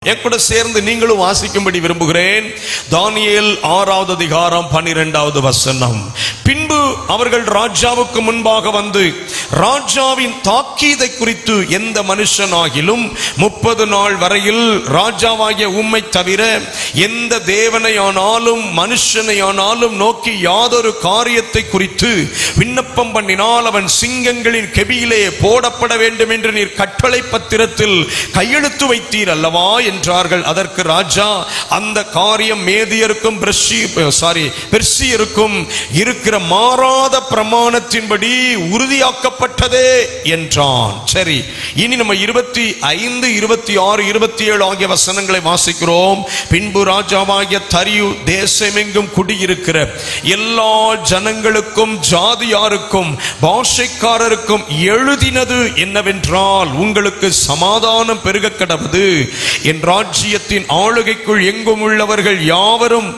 என் கூட சேர்ந்து நீங்களும் வாசிக்கும்படி விரும்புகிறேன். தானியேல் 6வது அதிகாரம் 12வது வசனம். பின்பு அவர்கள் ராஜாவுக்கு முன்பாக வந்து ராஜாவின் தாக்கீதை குறித்து எந்த மனுஷனாகிலும் 30 நாள் வரையில் ராஜாவாகிய உம்மை தவிர எந்த தேவனையானாலும் மனுஷனையானாலும் நோக்கி யாதொரு காரியத்தை குறித்து விண்ணப்பம் பண்ணினால் அவன் சிங்கங்களின் கெபியிலே போடப்பட வேண்டும் என்று நீர் கட்டளை பத்திரத்தில் கையெழுத்து வைத்தீர் அல்லவா என்றார்கள். அதற்கு ராஜா, அந்த காரியம் மேதியருக்கும் பெர்சியருக்கும் இருக்கிற மாறாத பிரமாணத்தின்படி உறுதியாக்கப்பட்டதே என்றான். சரி, இனி நம்ம 25, 26, 27 ஆகிய வசனங்களை வாசிக்கிறோம். பின்பு ராஜாவாகிய தரியு தேசமெங்கும் குடியிருக்கிற எல்லா ஜனங்களுக்கும் ஜாதியாருக்கும் பாஷைக்காரருக்கும் எழுதினது என்னவென்றால், உங்களுக்கு சமாதானம் பெருக கடவது, என் ராஜ்யத்தின் ஆளுகைக்குள் எங்கும் உள்ளவர்கள் யாவரும்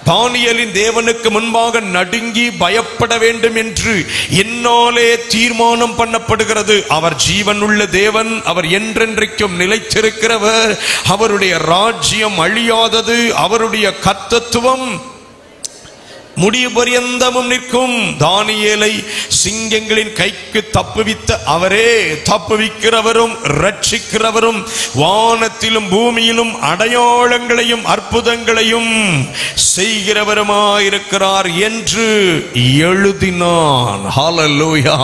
தானியேலின் தேவனுக்கு முன்பாக நடுங்கி பயப்பட வேண்டும் என்று என்னாலே தீர்மானம் பண்ணப்படுகிறது. அவர் ஜீவனுள்ள தேவன், அவர் என்றென்றைக்கும் நிலைத்திருக்கிறவர், அவருடைய ராஜ்யம் அழியாதது, அவருடைய கர்த்தத்துவம் முடிவு பரியந்தமும் நிற்கும். தானியேலை சிங்கங்களின் கைக்கு தப்புவித்த அவரே தப்புவிக்கிறவரும் ரட்சிக்கிறவரும் வானத்திலும் பூமியிலும் அடையாளங்களையும் அற்புதங்களையும் செய்கிறவருமாயிருக்கிறார் என்று எழுதினான். ஹல்லேலூயா!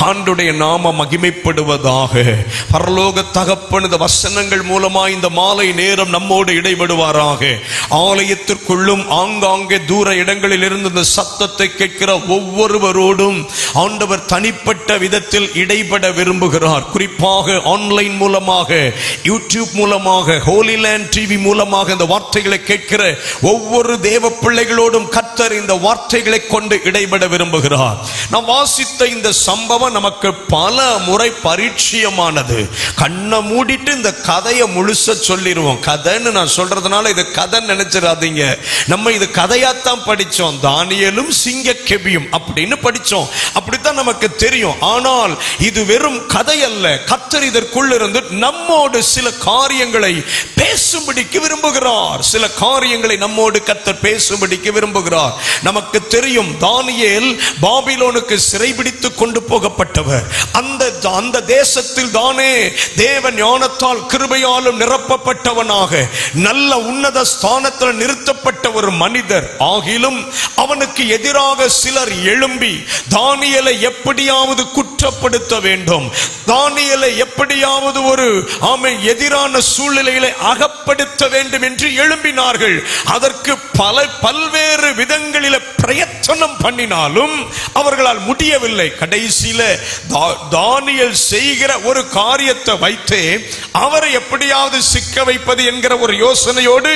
ஆண்டவருடைய நாமம் மகிமைப்படுவதாக. பரலோக தகப்பன் இந்த வசனங்கள் மூலமாய் இந்த மாலை நேரம் நம்மோடு இடைபடுவாராக. ஆலயத்திற்குள்ளும் ஆங்காங்கே தூர இடங்களில் இருந்து இந்த சத்தத்தை கேட்கிற ஒவ்வொருவரோடும் ஆண்டவர் தனிப்பட்ட விதத்தில் இடைபட விரும்புகிறார். குறிப்பாக ஆன்லைன் மூலமாக, யூடியூப் மூலமாக, ஹோலி லேண்ட் டிவி மூலமாக இந்த வார்த்தைகளை கேட்கிற ஒவ்வொரு தேவ பிள்ளைகளோடும் கர்த்தர் இந்த வார்த்தைகளை கொண்டு இடைபட விரும்புகிறார். நாம் வாசித்த இந்த சம்பவம் நமக்கு பல முறை பரிச்சயமானது. கண்ணை மூடிட்டு இந்த கதையை முழுச சொல்லிடுவோம். கதைன்னு நான் சொல்றதுனால இது கதை நினைச்சிடாதீங்க. நம்ம இது கதையாத்தான் படிச்சோம். தானியேலும் சிங்க கெபியும் அப்படின்னு படிச்சோம். அப்படித்தான் நமக்கு தெரியும். ஆனால் இது வெறும் கதை அல்ல. கர்த்தர் இதற்குள் இருந்து நம்மோடு சில காரியங்களை பேசும்படிக்கு விரும்புகிறார். சில காரியங்களை நம்மோடு கர்த்தர் பேசும்படிக்கு விரும்புகிறார். நமக்கு தெரியும், தானியேல் பாபிலோனுக்கு சிறைபிடித்து கொண்டு போகப்பட்டவர். அந்த தேசத்தில் தானே தேவ ஞானத்தால் கிருபையாலும் நிரப்பப்பட்டவனாக நல்ல உன்னத ஸ்தானத்தில் நிறுத்தப்பட்ட ஒரு மனிதர். ஆகிலும் அவனுக்கு எதிராக சிலர் எழும்பி தானியேலை எப்படியாவது குற்றப்படுத்த வேண்டும், தானியேலை எப்படியாவது ஒரு எதிரான சூழ்நிலைகளை அகப்படுத்த வேண்டும் என்று எழும்பினார்கள். அதற்கு பல்வேறு விதங்களில் பிரயத்தனம் பண்ணினாலும் அவர்களால் முடியவில்லை. கடைசியில தானியேல் செய்கிற ஒரு காரியத்தை வைத்தே அவரை எப்படியாவது சிக்க வைப்பது என்கிற ஒரு யோசனையோடு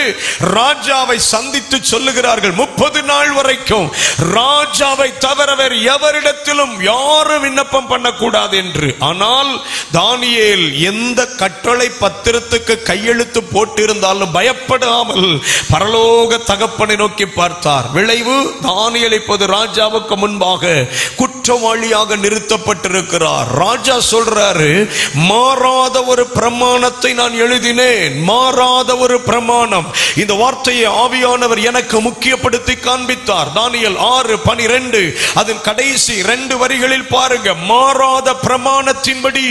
ராஜாவை சந்தித்து சொல்லுகிறார்கள், 30 நாள் வரைக்கும் ராஜாவை தவிர வேறு எவரிடத்திலும் யாரும் விண்ணப்பம் பண்ணக்கூடாது என்று. ஆனால் தானியேல் எந்த கட்டளை பத்திரத்துக்கு கையெழுத்து போட்டிருந்தாலும் பயப்படாமல் பரலோக தகப்பனை நோக்கி பார்த்தார். விளைவு, தானியேல் இப்போது ராஜாவுக்கு முன்பாக குற்றவாளியாக நிறுத்தப்பட்டிருக்கிறார். ராஜா சொல்றாரு, மாறாத ஒரு பிரமாணத்தை நான் எழுதினேன். மாறாத ஒரு பிரமாணம். இந்த வார்த்தையை ஆவியானவர் எனக்கு முக்கியப்படுத்தி காண்பித்தார். தானியேல் 6:12 அதன் கடைசி 2 வரிகளில் பாருங்க, மாறாத பிரமாணத்தின்படி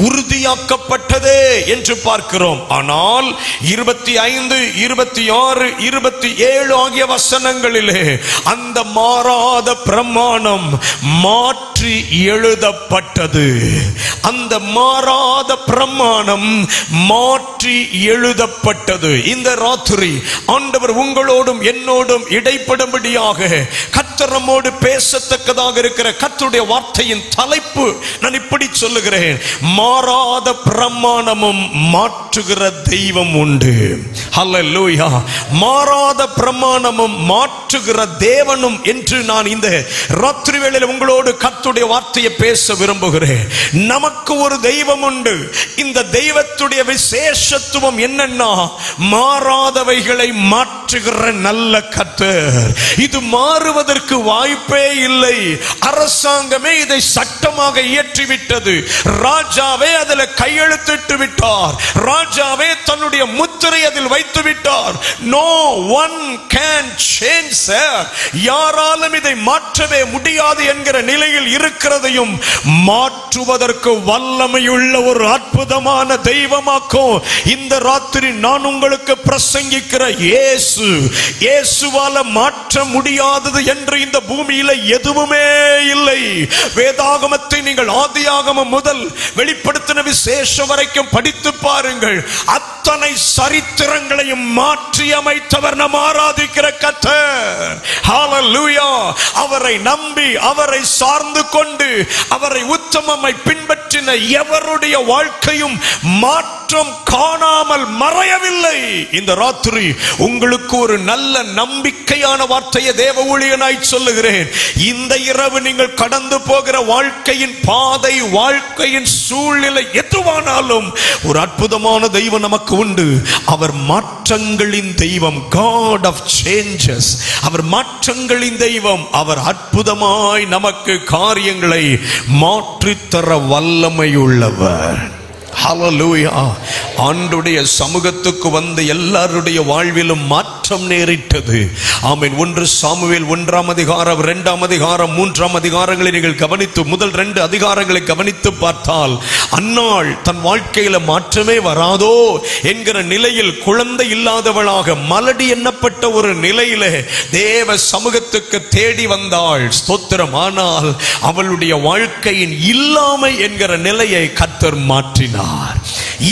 உறுதியாக்கப்பட்டதே என்று பார்க்கிறோம். ஆனால் 25, 26, 27 ஆகிய வசனங்களிலே அந்த மாறாத பிரமாணம் மாற்றி எழுதப்பட்டது. அந்த மாறாத பிரமாணம் மாற்றி எழுதப்பட்டது. இந்த ராத்திரி ஆண்டவர் உங்களோடும் என்னோடும் இடைப்படும்படியாக கர்த்தர் நம்மோடு பேசத்தக்கதாக இருக்கிற கர்த்தருடைய வார்த்தையின் தலைப்பு நான் இப்படி சொல்லுகிறேன், மாறாத பிரமாணமும் மாற்றுகிற தெய்வம் உண்டு. ஹல்லேலூயா! மாறாத பிரமாணமும் மாற்றுகிற தேவனும் என்று நான் இந்த ராத்திரி வேளையில் உங்களோடு கர்த்தருடைய வார்த்தையை பேச விரும்புகிறேன். நமக்கு ஒரு தெய்வம் உண்டு. இந்த தெய்வத்துடைய விசேஷத்துவம் என்னன்னா, மாறாதவைகளை மாற்றுகிற நல்ல கர்த்தர். இது மாறுவதற்கு வாய்ப்பே இல்லை. அரசாங்கமே இதை சட்டமாக இயற்றிவிட்டது. ராஜாவே அதில் கையெழுத்திட்டு விட்டார். ராஜாவே தன்னுடைய முத்திரை முத்திரை அதில் வைத்து விட்டார். No one can change sir. யாராலும் இதை மாற்றவே முடியாது என்கிற நிலையில் இருக்கிறதையும் மாற்றுவதற்கு வல்லமையுள்ள ஒரு அற்புதமான தெய்வமாக்கும் இந்த ராத்திரி நான் உங்களுக்கு பிரசங்கிக்கிற இயேசுவால மாற்ற முடியாதது என்று இந்த பூமியில எதுவுமே இல்லை. வேதாகமத்தை நீங்கள் ஆதியாகமம் முதல் வெளிப்படுத்தின விசேஷம் வரைக்கும் படித்து பாருங்கள். அத்தனை சரித்திரங்களையும் மாற்றி அமைத்தவர் நாம் ஆராதிக்கிற கர்த்தர். ஹல்லேலூயா. அவரை நம்பி அவரை சார்ந்து கொண்டு அவரை உத்தமமாய் பின்பற்றின எவருடைய வாழ்க்கையும் மாற்றம் காணாமல் மறையவில்லை. இந்த ராத்திரி உங்களுக்கு ஒரு நல்ல நம்பிக்கையான வார்த்தையை தேவ ஊழியனாய் சொல்லுகிறேன். இந்த இரவு நீங்கள் கடந்து போகிற வாழ்க்கையின் பாதை, வாழ்க்கையின் சூழ்நிலை எதுவானாலும் ஒரு அற்புதமான தெய்வம் நமக்கு உண்டு. அவர் மாற்றங்களின் தெய்வம். God of changes. அவர் மாற்றங்களின் தெய்வம். அவர் அற்புதமாய் நமக்கு காரியங்களை மாற்றித்தர வல்லமையுள்ளவர். ஹல்லேலூயா. ஆண்டுடைய சமூகத்துக்கு வந்த எல்லாருடைய வாழ்விலும் மாற்றம் நேரிட்டது. ஆமென். 1 சாமுவேல் 1ஆம் அதிகாரம் 2ஆம் அதிகாரம் 3ஆம் அதிகாரங்களை நீங்கள் கவனித்து முதல் 2 அதிகாரங்களை கவனித்து பார்த்தால் அன்னாள் தன் வாழ்க்கையில மாற்றமே வராதோ என்கிற நிலையில் குழந்தை இல்லாதவளாக மலடி எண்ணப்பட்ட ஒரு நிலையில தேவ சமூகத்துக்கு தேடி வந்தாள். ஸ்தோத்திரம். ஆனால் அவளுடைய வாழ்க்கையின் இல்லாமை என்கிற நிலையை கர்த்தர் மாற்றினார்.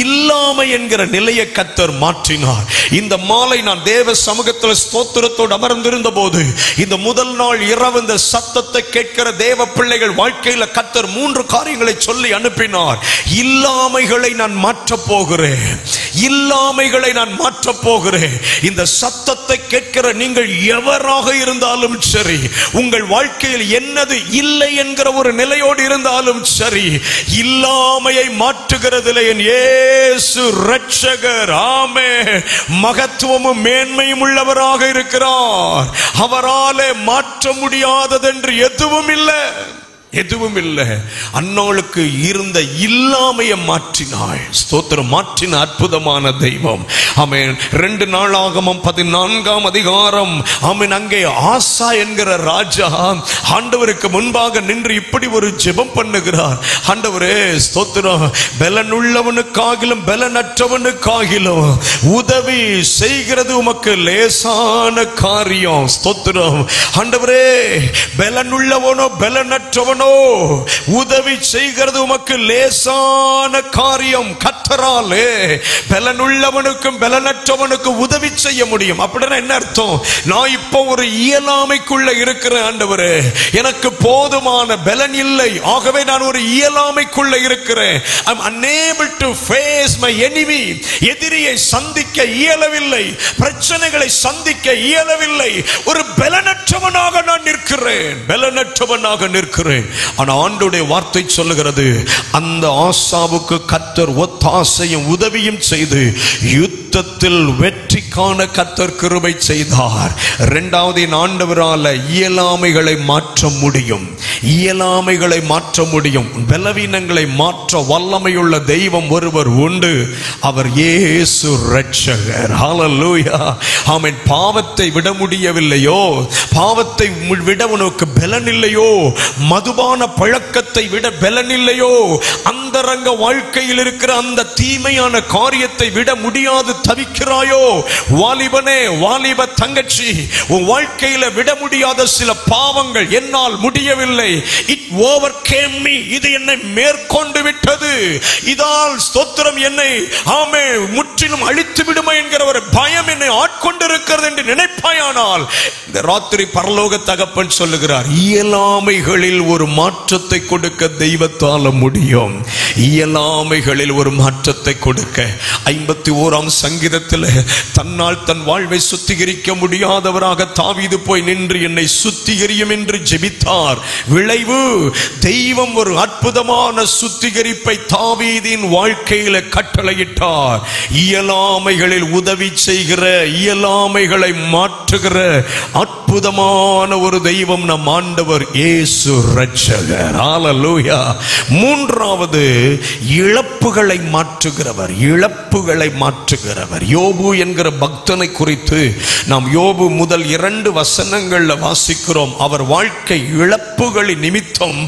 இல்லாமை என்கிற நிலையை கர்த்தர் மாற்றினார். இந்த மாலை நான் தேவ சமூகத்தில் ஸ்தோத்திரத்தோடு அமர்ந்திருந்த போது இந்த முதல் நாள் இரவு இந்த சத்தத்தை கேட்கிற தேவ பிள்ளைகள் வாழ்க்கையில கர்த்தர் 3 காரியங்களை சொல்லி அனுப்பினார். இல்லாமைகளை நான் மாற்றப் போகிறேன். இல்லாமைகளை நான் மாற்றப் போகிறேன். இந்த சத்தத்தை கேட்கிற நீங்கள் எவராக இருந்தாலும் சரி, உங்கள் வாழ்க்கையில் என்னது இல்லை என்கிற ஒரு நிலையோடு இருந்தாலும் சரி, இல்லாமையை மாற்றுகிறதில் என் இயேசு இரட்சகர் ஆமென் மகத்துவமும் மேன்மையும் உள்ளவராக இருக்கிறார். அவராலே மாற்ற முடியாததென்று எதுவும் இல்லை. எதுவும் இல்லை. அன்னாளுக்கு இருந்த இல்லாமையை மாற்றினாள். ஸ்தோத்திரம். மாற்றின அற்புதமான தெய்வம். ஆமென். 2 நாளாகமம் 14ஆம் அதிகாரம். ஆமென். அங்கே ஆசா என்கிற ராஜா ஆண்டவருக்கு முன்பாக நின்று இப்படி ஒரு ஜெபம் பண்ணுகிறார். ஆண்டவரே ஸ்தோத்திரம். பலனுள்ளவனுக்காகிலும் பலனற்றவனுக்காகிலும் உதவி செய்கிறது உமக்கு லேசான காரியம். ஸ்தோத்திரம். ஆண்டவரே பலனுள்ளவனோ பலனற்றவனோ உதவி செய்கிறது உமக்கு லேசான காரியம். கர்த்தராலே பலனுள்ளவனுக்கும் பலனற்றவனுக்கும் உதவி செய்ய முடியும். அப்படின்னா என்ன அர்த்தம்? நான் இப்போ ஒரு இயலாமைக்குள்ள இருக்கிறேன் ஆண்டவரே, எனக்கு போதுமான பலன் இல்லை, ஆகவே நான் ஒரு இயலாமைக்குள்ள இருக்கிறேன். I'm unable to face my enemy. எதிரியை சந்திக்க இயலவில்லை, பிரச்சனைகளை சந்திக்க இயலவில்லை. ஒரு பலனற்றவனாக நான் நிற்கிறேன். பலனற்றவனாக நிற்கிறேன். ஆனா ஆண்டவருடைய வார்த்தை சொல்லுகிறது, அந்த ஆசாவுக்கு கர்த்தர் ஒத்தாசையும் உதவியும் செய்து யுத்தத்தில் வெற்றி காண கர்த்தர் கிருபை செய்தார். இரண்டாவது, ஆண்டவரால இயலாமைகளை மாற்ற முடியும். இயலாமைகளை மாற்ற முடியும். பலவீனங்களை மாற்ற வல்லமையுள்ள தெய்வம் ஒருவர் உண்டு. அவர் இயேசு இரட்சகர். ஹல்லேலூயா. ஆமென். பாவத்தை விட முடியவில்லையோ, பாவத்தை விட உனக்கு பலன் இல்லையோ, மதுபான பழக்கத்தை விட பலன் இல்லையோ, அந்தரங்க வாழ்க்கையில் இருக்கிற அந்த தீமையான காரியத்தை விட முடியாது தவிக்கிறாயோ, வாலிபனே வாலிப தங்கச்சி, உன் வாழ்க்கையில விட முடியாத சில பாவங்கள் என்னால் முடியவில்லை, இட் ஓவர்கேம் மீ, இது என்னை மேற்கொண்டு விட்டது, இதால் ஸ்தோத்திரம் என்னை ஆமே முற்றிலும் அழித்து விடுமா என்கிற ஒரு பயம் என்னை ஆட்கொண்டிருக்கிறது என்று நினைப்பாயானால் இந்த ராத்திரி பரலோக தகப்பன் சொல்லுகிறார், இயலாமைகளில் ஒரு மாற்றத்தை கொடுக்க தெய்வத்தால முடியும். இயலாமைகளில் ஒரு மாற்றத்தை கொடுக்க 51ஆம் சங்கீதத்தில் தன்னால் தன் வாழ்வை சுத்திகரிக்க முடியாதவராக தாவீது போய் நின்று என்னை சுத்திகரியும் என்று ஜெபித்தார். விளைவு, தெய்வம் ஒரு அற்புதமான சுத்திகரிப்பை தாவீதின் வாழ்க்கையில கட்டளையிட்டார். இயலாமைகளில் உதவி செய்கிற, இயலாமைகளை மாற்றுகிற அற்புதமான ஒரு தெய்வம் நம் ஆண்டவர் இயேசு இரட்சகர். ஹல்லேலூயா. மூன்றாவது, இழப்புகளை மாற்றுகிறவர். இழப்புகளை மாற்றுகிறவர். யோபு என்கிற பக்தனை குறித்து நாம் யோபு முதல் 2 வசனங்கள்ல வாசிக்கிறோம். அவர் வாழ்க்கை இழப்புகளின் நிமித்தம்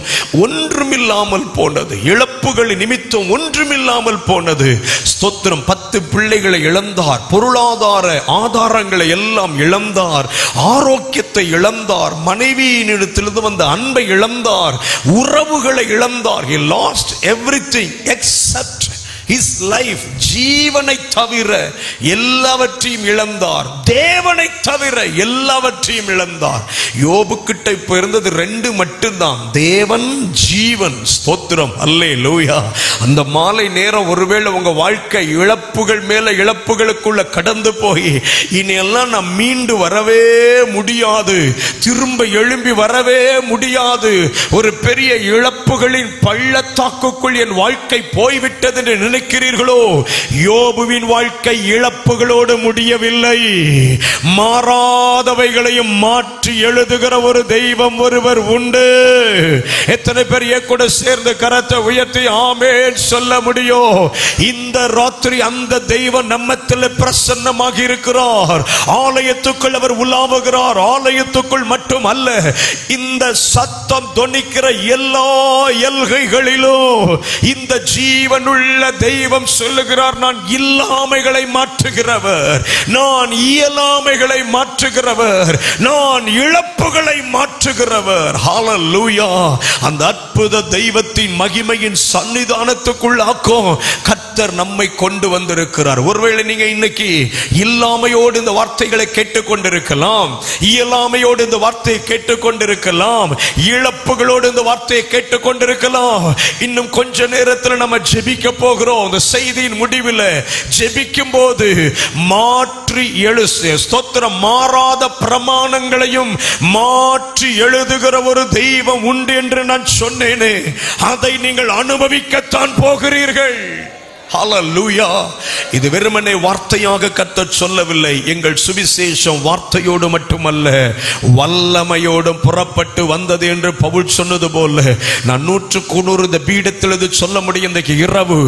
ஒன்றுமில்லாமல் போனது. இழப்புகளின் நிமித்தம் ஒன்றுமில்லாமல் போனது. ஸ்தோத்திரம். 10 பிள்ளைகளை இழந்தார், பொருளாதார ஆதாரங்களை எல்லாம் இழந்தார், ஆரோக்கியத்தை இழந்தார், மனைவியினிடத்திலிருந்து வந்த அன்பை இழந்தார், உறவுகளை இழந்தார். He lost everything except his life. ஜீவனை தவிர எல்லாவற்றையும் இழந்தார். தேவனை தவிர எல்லாவற்றையும் இழந்தார். யோபு கிட்ட இப்ப இருந்தது 2 மட்டும்தான், தேவன், ஜீவன். ஸ்தோத்திரம். அல்லேலூயா. அந்த மாலை நேரம் ஒருவேளை உங்க வாழ்க்கை இழப்புகள் மேல இழப்புகளுக்குள்ள கடந்து போய் இனி எல்லாம் நான் மீண்டு வரவே முடியாது, திரும்ப எழும்பி வரவே முடியாது, ஒரு பெரிய இழப்புகளின் பள்ளத்தாக்குக்குள் என் வாழ்க்கை போய்விட்டது என்று நினைக்கிறீர்களோ, யோபுவின் வாழ்க்கை இழப்புகளோடு முடியவில்லை. மாறாதவைகளையும் மாற்றி எழுதுகிற ஒரு தெய்வம் ஒருவர் உண்டு. எத்தனை பேர் கூட சேர்ந்து கரத்தை உயர்த்தி ஆமென் சொல்ல முடியும்? இந்த ராத்திரி அந்த தெய்வம் நம்மத்தில் பிரசன்னமாக இருக்கிறார். ஆலயத்துக்குள் அவர் உலாவுகிறார். ஆலயத்துக்குள் மட்டும் அல்ல, இந்த சத்தம் தொனிக்கிற எல்லா எல்கைகளிலும் இந்த ஜீவனுள்ள தெய்வம் சொல்லுகிறார், நான் இல்லாமைகளை மாற்றுகிறவர், நான் இயலாமைகளை மாற்றுகிறவர், நான் இழப்புகளை மாற்றுகிறவர். ஹல்லேலூயா. அந்த அற்புத தெய்வத்தின் மகிமையின் சன்னிதானத்துக்குள்ளாக்கும் கர்த்தர் நம்மை கொண்டு வந்திருக்கிறார். ஒருவேளை நீங்க இன்னைக்கு இல்லாமையோடு இந்த வார்த்தைகளை கேட்டுக்கொண்டிருக்கலாம், இயலாமையோடு இந்த வார்த்தையை கேட்டுக்கொண்டிருக்கலாம், இழப்புகளோடு இந்த வார்த்தையை கேட்டுக்கொண்டிருக்கலாம். இன்னும் கொஞ்ச நேரத்தில் நம்ம ஜெபிக்க போகிறோம். இந்த செய்தியின் முடிவில் ஜெபிக்கும் போது மாற்றி எழுது ஸ்தோத்திரம், மாறாத பிரமாணங்களையும் மாற்றி எழுதுகிற ஒரு தெய்வம் உண்டு என்று நான் சொன்னேனே, அதை நீங்கள் அனுபவிக்கத்தான் போகிறீர்கள். ஹல்லேலூயா. இது வெறுமனே வார்த்தையாக கர்த்தர் சொல்லவில்லை. எங்கள் சுவிசேஷம் வார்த்தையோடு மட்டுமல்ல, வல்லமையோடும் புறப்பட்டு வந்தது என்று பவுல் சொன்னது போல நான் 100 இந்த பீடத்தில் இது சொல்ல முடியும். இன்றைக்கு இரவு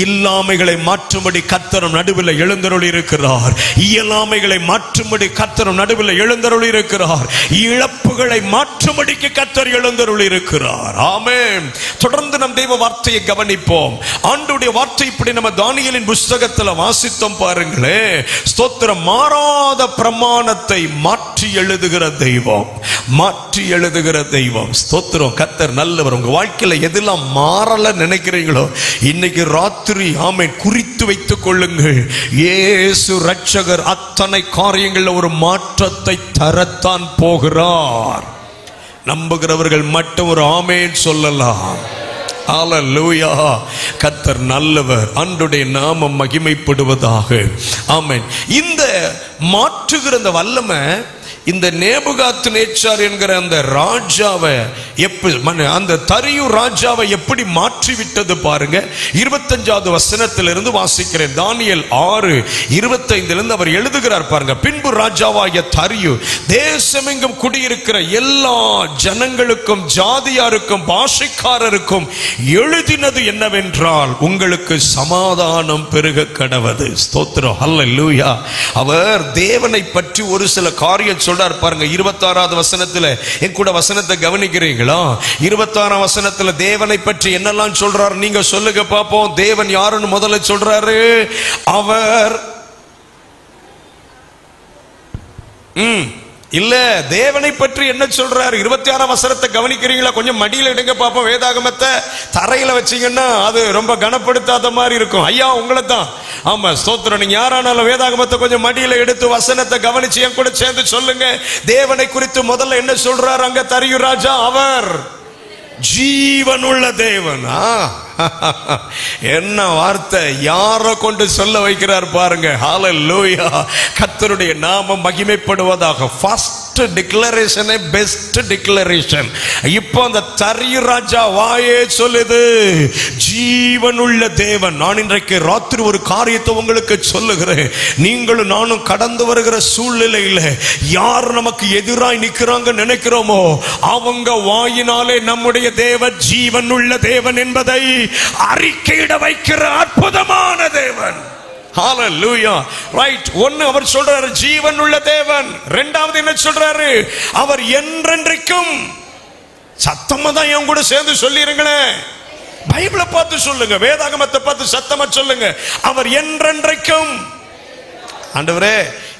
இல்லாமைகளை மாற்றும்படி கர்த்தர் நடுவில் எழுந்தருளி இருக்கிறார். இயலாமைகளை மாற்றும்படி கர்த்தர் நடுவில் எழுந்தருளி இருக்கிறார். இழப்புகளை மாற்றும்படிக்கு கர்த்தர் எழுந்தருளி இருக்கிறார். ஆமென். தொடர்ந்து நம் தேவ வார்த்தையை கவனிப்போம். ஆண்டவருடைய வார்த்தை நம்ம தானியேலின் புத்தகத்தில் வாசித்தோம் பாருங்களே. ஸ்தோத்திரம். மாறாத பிரமாணத்தை மாற்றி எழுதுகிற தெய்வம், மாற்றி எழுதுகிற தெய்வம். ஸ்தோத்திரம். கர்த்தர் நல்லவர். உங்க வாழ்க்கையில எதெல்லாம் மாறல நினைக்கிறீங்களோ இன்னைக்கு ராத்திரி ஆமென் குறித்து வைத்துக் கொள்ளுங்கள். இயேசு இரட்சகர் அத்தனை காரியங்கள்ல ஒரு மாற்றத்தை தரத்தான் போகிறார். நம்புகிறவர்கள் மட்டும் ஒரு ஆமென் சொல்லலாம். ஹல்லேலூயா. கர்த்தர் நல்லவர். ஆண்டவருடைய நாமம் மகிமைப்படுவதாக. ஆமென். இந்த மாற்றுகிற அந்த வல்லமை இந்த நேபுகாத்நேச்சார் என்கிற அந்த ராஜாவை அந்த தரியு ராஜாவை எப்படி மாற்றிவிட்டது பாருங்க. 25வது வசனத்திலிருந்து வாசிக்கிறேன். தானியேல் 6:25 அவர் எழுதுகிறார் பாருங்க. பின்பு ராஜாவாகிய தரியு தேசமெங்கும் குடியிருக்கிற எல்லா ஜனங்களுக்கும், ஜாதியாருக்கும், பாஷைக்காரருக்கும் எழுதினது என்னவென்றால், உங்களுக்கு சமாதானம் பெருக கடவது. ஸ்தோத்திரம். ஹல்லேலூயா. அவர் தேவனை பற்றி ஒரு சில காரியம் சொல்றார் பாருங்க. 26வது வசனத்துல என் கூட வசனத்தை கவனிக்கிறீங்களா? 26ஆம் வசனத்துல தேவனை பற்றி என்னெல்லாம் சொல்றார் நீங்க சொல்லுங்க பாப்போம். தேவன் யாருன்னு முதல்ல சொல்றாரு. அவர் இல்ல, தேவனை பற்றி என்ன சொல்றாரு? 26ஆம் வசனத்தை கவனிக்கிறீங்களா? கொஞ்சம் மடியில எடுங்க பாப்போம். வேதாகமத்தை தரையில வச்சீங்கன்னா அது ரொம்ப கனப்படுத்தாத மாதிரி இருக்கும். ஐயா உங்களை தான். ஆமா ஸ்தோத்திரம். நீங்க யாரானாலும் வேதாகமத்தை கொஞ்சம் மடியில எடுத்து வசனத்தை கவனிச்சு என் கூட சேர்ந்து சொல்லுங்க. தேவனை குறித்து முதல்ல என்ன சொல்றாரு அங்க தரியு ராஜா? அவர் ஜீவனுள்ள தேவன். என்ன வார்த்தை! யாரை கொண்டு சொல்ல வைக்கிறார் பாருங்க. ஹல்லேலூயா. கர்த்தருடைய நாமம் மகிமைப்படுவதாக. ஃபர்ஸ்ட் லாஸ்ட் டிக்ளரேஷனே பெஸ்ட் டிக்ளரேஷன். இப்போ அந்த தரி ராஜா வாயே சொல்லுது, ஜீவனுள்ள தேவன். நான் இன்றைக்கு ராத்திரி ஒரு காரியத்தை உங்களுக்கு சொல்லுகிறேன். நீங்களும் நானும் கடந்து வருகிற சூழ்நிலையில யார் நமக்கு எதிராய் நிற்கிறாங்க நினைக்கிறோமோ அவங்க வாயினாலே நம்முடைய தேவன் ஜீவன் உள்ள தேவன் என்பதை அறிக்கையிட வைக்கிற அற்புதமான தேவன். ஹalleluya. ரைட். ஒன்னு அவர் சொல்றாரு ஜீவன் உள்ள தேவன். இரண்டாவது என்ன சொல்றாரு? அவர் என்றென்றைக்கும். சத்தமா தான் என் கூட சேர்ந்து சொல்லிருங்களேன். பைபிளை பார்த்து சொல்லுங்க, வேதாகமத்தை பார்த்து சத்தமா சொல்லுங்க. அவர் என்றென்றைக்கும். ஆண்டவரே,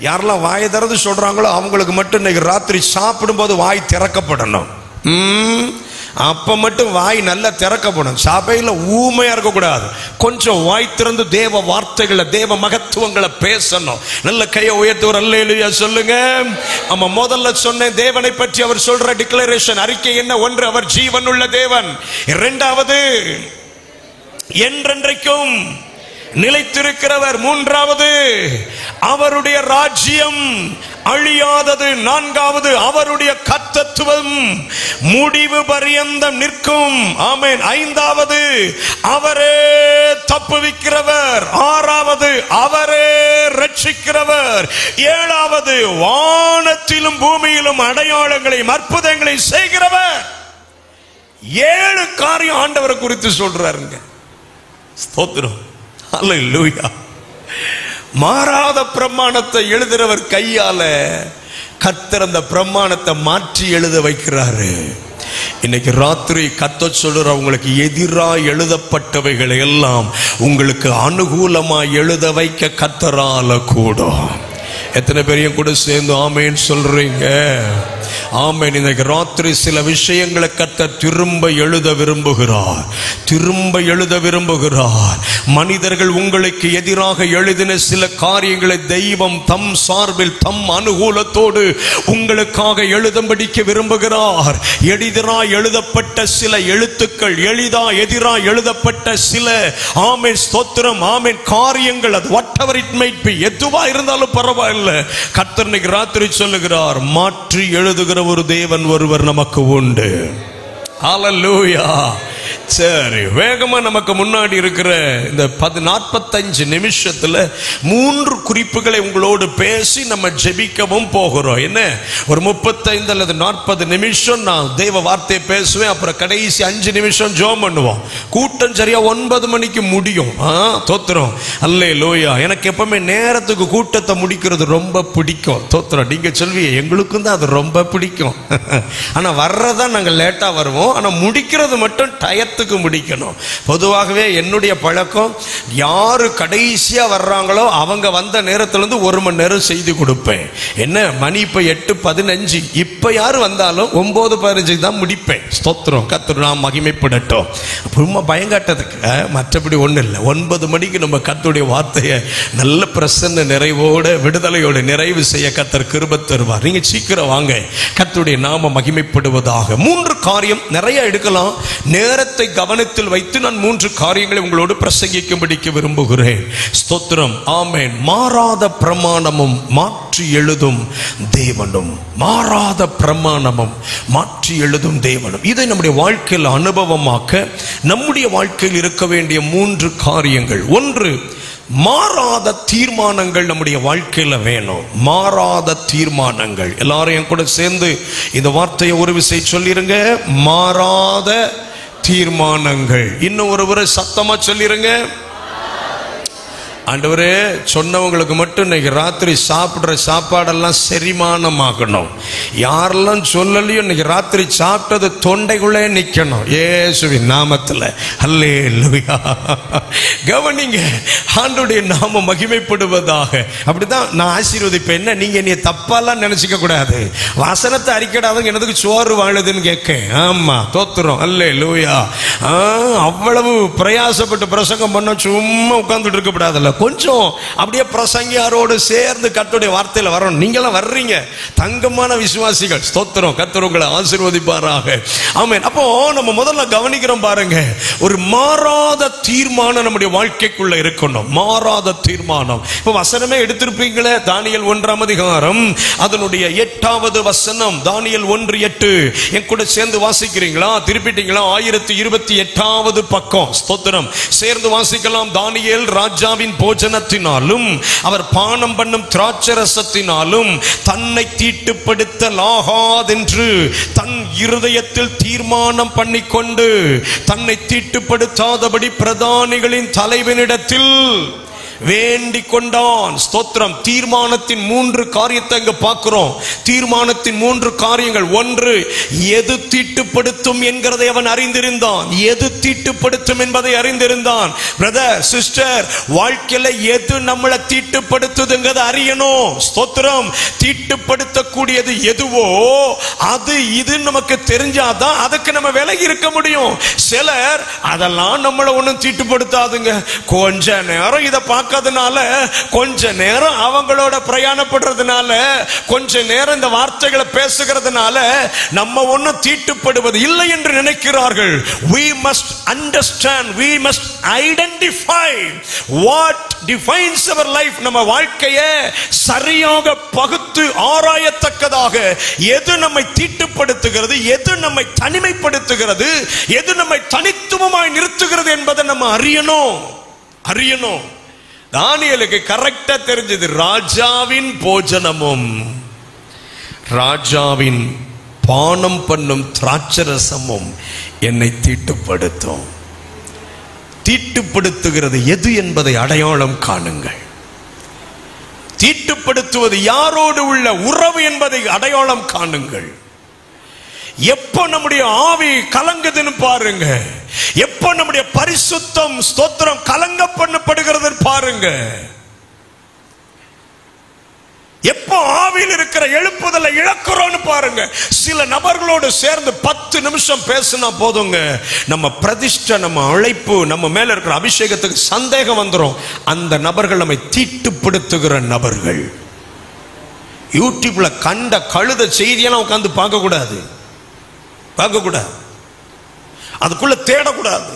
யாரெல்லாம் வாயை திறந்து சொல்றாங்களோ அவங்களுக்கு மட்டும் இன்னைக்கு ராத்திரி சாப்பிடும் போது வாய் திறக்கப்படணும். அப்ப மட்டும் வாய் நல்லா திறக்கப்படும். சபையில ஊமையா இருக்க கூடாது. கொஞ்சம் வாய் திறந்து தேவ வார்த்தைகளை, தேவ மகத்துவங்களை பேசணும். நல்ல கையை உயர்த்தி ஒரு அல்லேலூயா சொல்லுங்க. ஆமா, முதல்ல சொன்ன தேவனை பற்றி அவர் சொல்ற டிக்ளரேஷன் அறிக்கை என்ன? ஒன்று, அவர் ஜீவன் உள்ள தேவன். இரண்டாவது, என்றென்றைக்கும் நிலைத்திருக்கிறவர். மூன்றாவது, அவருடைய ராஜ்யம் அழியாதது. நான்காவது, அவருடைய கர்த்தத்துவம் முடிவு பரியந்தம் நிற்கும். ஆமென். ஐந்தாவது, அவரே தப்புவிக்கிறவர். ஆறாவது, அவரே ரட்சிக்கிறவர். ஏழாவது, வானத்திலும் பூமியிலும் அடையாளங்களையும் அற்புதங்களையும் செய்கிறவர். 7 காரியம் ஆண்டவரை குறித்து சொல்றாருங்க. ஸ்தோத்திரம். ஹல்லேலூயா. மாறாத பிரமாணத்தை எழுதுறவர் கையால கர்த்தர் அந்த பிரமாணத்தை மாற்றி எழுத வைக்கிறாரு. இன்னைக்கு ராத்திரி கர்த்தர் சொல்ற உங்களுக்கு எதிராக எழுதப்பட்டவைகளை எல்லாம் உங்களுக்கு அனுகூலமா எழுத வைக்க கர்த்தரால கூடும். எத்தனை பேரையும் கூட சேர்ந்து ஆமேன் சொல்றீங்க? ஆமேன். இன்னைக்கு ராத்திரி சில விஷயங்களை கர்த்தர் திரும்ப எழுத விரும்புகிறார். திரும்ப எழுத விரும்புகிறார். மனிதர்கள் உங்களுக்கு எதிராக எழுதின சில காரியங்களை தெய்வம் தம் சார்பில் தம் அனுகூலத்தோடு உங்களுக்காக எழுதும்படிக்க விரும்புகிறார். எதிராக எழுதப்பட்ட சில எழுத்துக்கள், எதிராக எழுதப்பட்ட சில ஆமேன் ஸ்தோத்திரம் ஆமேன் காரியங்கள், அது whatever it might be, எதுவா இருந்தாலும் பரவாயில்லை, கர்த்தர் இன்னைக்கு ராத்திரி சொல்லுகிறார், மாற்றி எழுதுகிற ஒரு தேவன் ஒருவர் நமக்கு உண்டு. ஹல்லேலூயா. சரி, வேகமா நமக்கு முன்னாடி இருக்கிற இந்த 45 நிமிஷத்துல 3 குறிப்புகளை உங்களோடு பேசி நம்ம ஜெபிக்கவும் போகிறோம். என்ன, ஒரு 35 அல்லது 40 நிமிஷம் நான் தேவ வார்த்தையை பேசுவேன். அப்புறம் கடைசி 5 நிமிஷம் ஜெபம் பண்ணுவோம். கூட்டம் சரியா 9 மணிக்கு முடியும். தோத்திரம். அல்லேலூயா. எனக்கு எப்பவுமே நேரத்துக்கு கூட்டத்தை முடிக்கிறது ரொம்ப பிடிக்கும். தோத்திரம். நீங்க சொல்வீங்க, எங்களுக்கும் தான் அது ரொம்ப பிடிக்கும். ஆனா வர்றதா நாங்க லேட்டா வருவோம். ஆனா முடிக்கிறது மட்டும் டயத்துக்கு முடிக்கணும். பொதுவாகவே என்னுடைய பழக்கம், யாரு கடைசியா வர்றாங்களோ அவங்க வந்த நேரத்துல இருந்து 1 மணி நேரம் செய்தி கொடுப்பேன். என்ன, மணி இப்ப 8:15, இப்ப யாரு வந்தாலும் 9:15 தான் முடிப்பேன். ஸ்தோத்திரம். கர்த்தர் நாமம் மகிமைப்படட்டும். ரொம்ப பயங்காட்டதுக்கு மற்றபடி ஒண்ணு இல்லை. 9 மணிக்கு நம்ம கர்த்தருடைய வார்த்தையை நல்ல பிரசன்ன நிறைவோட விடுதலையோட நிறைவு செய்ய கர்த்தர் கிருபை தருவார். நீங்க சீக்கிரம் வாங்க. கர்த்தருடைய நாமம் மகிமைப்படுவதாக. 3 காரியம் நிறைய எடுக்கலாம். நேரத்தை கவனத்தில் வைத்து நான் 3 காரியங்களை உங்களோடு பிரசங்கிக்கும்படிக்கு விரும்புகிறேன். ஸ்தோத்திரம். ஆமென். மாறாத பிரமாணமும் மாற்றி எழுதும் தேவனும். மாறாத பிரமாணமும் மாற்றி எழுதும் தேவனும். இதை நம்முடைய வாழ்க்கையில் அனுபவமாக்க நம்முடைய வாழ்க்கையில் இருக்க வேண்டிய 3 காரியங்கள். 1, மாறாத தீர்மானங்கள் நம்முடைய வாழ்க்கையில வேணும். மாறாத தீர்மானங்கள். எல்லாரும் என் கூட சேர்ந்து இந்த வார்த்தையை ஒரு விசை சொல்லிருங்க. மாறாத தீர்மானங்கள். இன்னும் ஒருவரை சத்தமா சொல்லிருங்க. ஆண்டவரே, சொன்னவங்களுக்கு மட்டும் இன்னைக்கு ராத்திரி சாப்பிடுற சாப்பாடெல்லாம் செரிமானமாகணும். யாரெல்லாம் சொல்லலையோ இன்னைக்கு ராத்திரி சாப்பிட்டது தொண்டைக்குள்ளே நிக்கணும். இயேசுவின் நாமத்துல. அல்லேலூயா. கவனிங்க, ஆண்டவருடைய நாமம் மகிமைப்படுவதாக. அப்படிதான் நான் ஆசீர்வதிப்பேன். என்ன, நீங்க என்னைய தப்பாலாம் நினைச்சுக்க கூடாது. வசனத்தை அறிக்கையிடாதவங்க என்னதுக்கு சோறு வாழுதுன்னு கேட்க. ஆமா, தோத்துறோம். அல்லேலூயா. அவ்வளவு பிரயாசப்பட்டு பிரசங்கம் பண்ண சும்மா உட்கார்ந்துட்டு இருக்க கூடாதுல்ல. கொஞ்சம் அப்படியே பிரசங்கியாரோடு சேர்ந்து கர்த்தருடைய வார்த்தையில வரணும். நீங்களாம் வர்றீங்க, தங்கமான விசுவாசிகள். ஸ்தோத்திரம். கர்த்தர் உங்களை ஆசீர்வதிப்பாராக. ஆமென். அப்போ நம்ம முதல்ல கவனிக்கிறோம் பாருங்க, ஒரு மாறாத தீர்மானம் நம்முடைய வாழ்க்கைக்குள்ள இருக்கணும். மாறாத தீர்மானம். இப்ப வசனமே எடுத்திருப்பீங்களே, தானியேல் 1ஆம் அதிகாரம் அதனுடைய 8வது வசனம். தானியேல் 1:8 என் கூட சேர்ந்து வாசிக்கிறீங்களா? திருப்பிட்டீங்களா? 1028வது பக்கம். ஸ்தோத்திரம். சேர்ந்து வாசிக்கலாம். தானியேல் ராஜாவின் போஜனத்தினாலும் அவர் பானம் பண்ணும் திராட்சரசத்தினாலும் தன்னை தீட்டுப்படுத்தலாகாதென்று தன் இருதயத்தில் தீர்மானம் பண்ணிக்கொண்டு தன்னை தீட்டுப்படுத்தாதபடி பிரதானிகளின் தலைவனிடத்தில் வேண்டிக் கொண்டான். ஸ்தோத்திரம். தீர்மானத்தின் 3 காரியத்தை இங்க பார்க்கிறோம். தீர்மானத்தின் 3 காரியங்கள். 1, எது தீட்டுப்படுத்தும் என்கிறதை அவன் அறிந்திருந்தான். எது தீட்டுப்படுத்தும் என்பதை அறிந்திருந்தான். பிரதர், சிஸ்டர், வாழ்க்கையில எது நம்மளை தீட்டுப்படுத்துதுங்கிறத அறியணும். ஸ்தோத்திரம். தீட்டுப்படுத்தக்கூடியது எதுவோ அது இது நமக்கு தெரிஞ்சாதான் அதுக்கு நம்ம விலகி இருக்க முடியும். சிலர் அதெல்லாம் நம்மளை ஒன்னும் தீட்டுப்படுத்தாதுங்க. கொஞ்ச நேரம் இதை பார்க்கறதுனால, கொஞ்ச நேரம் அவங்களோட பிரயாணப்படுறதுனால, கொஞ்ச நேரம் இந்த வார்த்தைகளை பேசுகிறதுனால நம்ம ஒன்னும் தீட்டுப்படுவது இல்லை என்று நினைக்கிறார்கள். We must understand, we must identify what defines our life. நம்ம வாழ்க்கையை சரியாக பகுத்து ஆராயத்தக்கதாக எது நம்மை தீட்டுப்படுத்துகிறது, எது நம்மை தனிமைப்படுத்துகிறது, எது நம்மை தனித்துவமாய் நிறுத்துகிறது என்பதை நம்ம அறியணும். தானியேலுக்கு கரெக்டா தெரிஞ்சது, ராஜாவின் போஜனமும் ராஜாவின் பானம் பண்ணும் திராட்சரசமும் என்னை தீட்டுப்படுத்தும். தீட்டுப்படுத்துகிறது எது என்பதை அடையாளம் காணுங்கள். தீட்டுப்படுத்துவது யாரோடு உள்ள உறவு என்பதை அடையாளம் காணுங்கள். எப்ப நம்முடைய ஆவி கலங்குதுன்னு பாருங்க. எப்ப நம்முடைய பரிசுத்தம், ஸ்தோத்திரம், கலங்க பண்ணப்படுகிறது பாருங்க. எப்ப ஆவியில் இருக்கிற எழுப்புதலை இழக்கிறோம்னு பாருங்க. சில நபர்களோடு சேர்ந்து 10 நிமிஷம் பேசினா போதுங்க, நம்ம பிரதிஷ்டை, நம்ம அழைப்பு, நம்ம மேல இருக்கிற அபிஷேகத்துக்கு சந்தேகம் வந்துடும். அந்த நபர்கள் நம்மை தீட்டுப்படுத்துகிற நபர்கள். யூடியூப்ல கண்ட கழுத செய்தியெல்லாம் உட்கார்ந்து பார்க்க கூடாது. அதுக்குள்ள தேடக்கூடாது.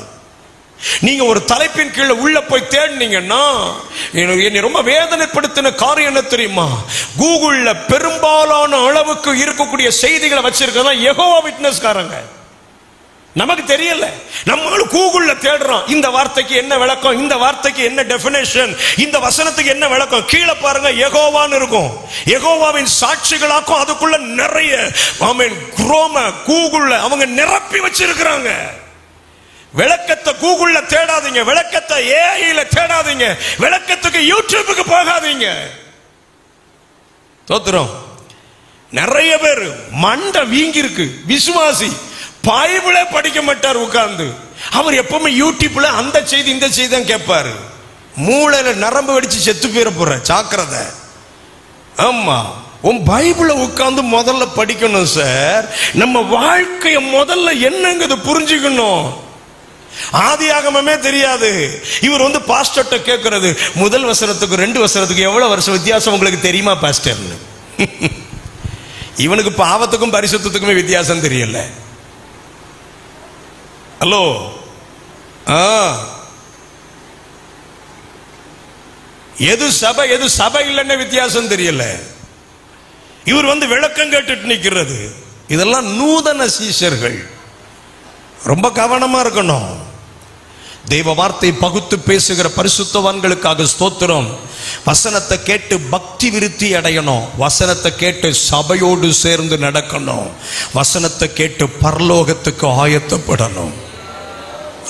நீங்க ஒரு தலைப்பின் கீழே உள்ள போய் தேடினீங்கன்னா, என்னை ரொம்ப வேதனைப்படுத்தின காரியம் என்ன தெரியுமா? கூகுள்ல பெரும்பாலான அளவுக்கு இருக்கக்கூடிய செய்திகளை வச்சிருக்கா யெகோவா விட்னஸ்காரங்க. நமக்கு தெரியல, நம்மளும் கூகுள்ல தேடுறோம். இந்த வார்த்தைக்கு என்ன விளக்கம், இந்த வார்த்தைக்கு என்ன டெஃபினேஷன், இந்த வசனத்துக்கு என்ன விளக்கம். கீழே பாருங்க, யெகோவான்னு இருக்கும். யெகோவாவின் சாட்சிகளாக்கும் அதுக்குள்ள நிறைய கூகுள்ல அவங்க நிரப்பி வச்சிருக்கிறாங்க. விளக்கத்தை கூகுள்ல தேடாதீங்க, விளக்கத்தை ஏஐல தேடாதீங்க, விளக்கத்துக்கு யூடியூபுக்கு போகாதீங்க. தோத்துறோம். நிறைய பேர் மண்டை வீங்கி இருக்கு. விசுவாசி பைபிளே படிக்க மாட்டார் உட்கார்ந்து. அவர் எப்பவுமே யூடியூப்ல அந்த செய்தி இந்த செய்தி தான் கேட்பாரு. மூளையில நரம்பு வெடிச்சு செத்து போயிட போற ஜாக்கிரதை. ஆமா, உன் பைபிளை உட்கார்ந்து முதல்ல படிக்கணும் சார். நம்ம வாழ்க்கைய முதல்ல என்னங்கிறது புரிஞ்சுக்கணும். ஆதியாகமமே தெரியாது. இவர் வந்து பாஸ்டர்ட்ட கேட்கிறது, முதல் வசனத்துக்கு 2 வசனத்துக்கு எவ்வளவு வருஷம் வித்தியாசம் உங்களுக்கு தெரியுமா பாஸ்டர்னு. இவனுக்கு பாவத்துக்கும் பரிசுத்தத்துக்குமே வித்தியாசம் தெரியல. ஹலோ, எது சபை எது சபை இல்லைன்னு வித்தியாசம் தெரியல. இவர் வந்து விளக்கம் கேட்டுட்டு நிக்கிறது. இதெல்லாம் நூதன சீஷர்கள். ரொம்ப கவனமா இருக்கணும். தெய்வ வார்த்தை பகுத்து பேசுகிற பரிசுத்தவான்களுக்காக ஸ்தோத்திரம். வசனத்தை கேட்டு பக்தி விருத்தி அடையணும். வசனத்தை கேட்டு சபையோடு சேர்ந்து நடக்கணும். வசனத்தை கேட்டு பரலோகத்துக்கு ஆயத்தப்படணும்.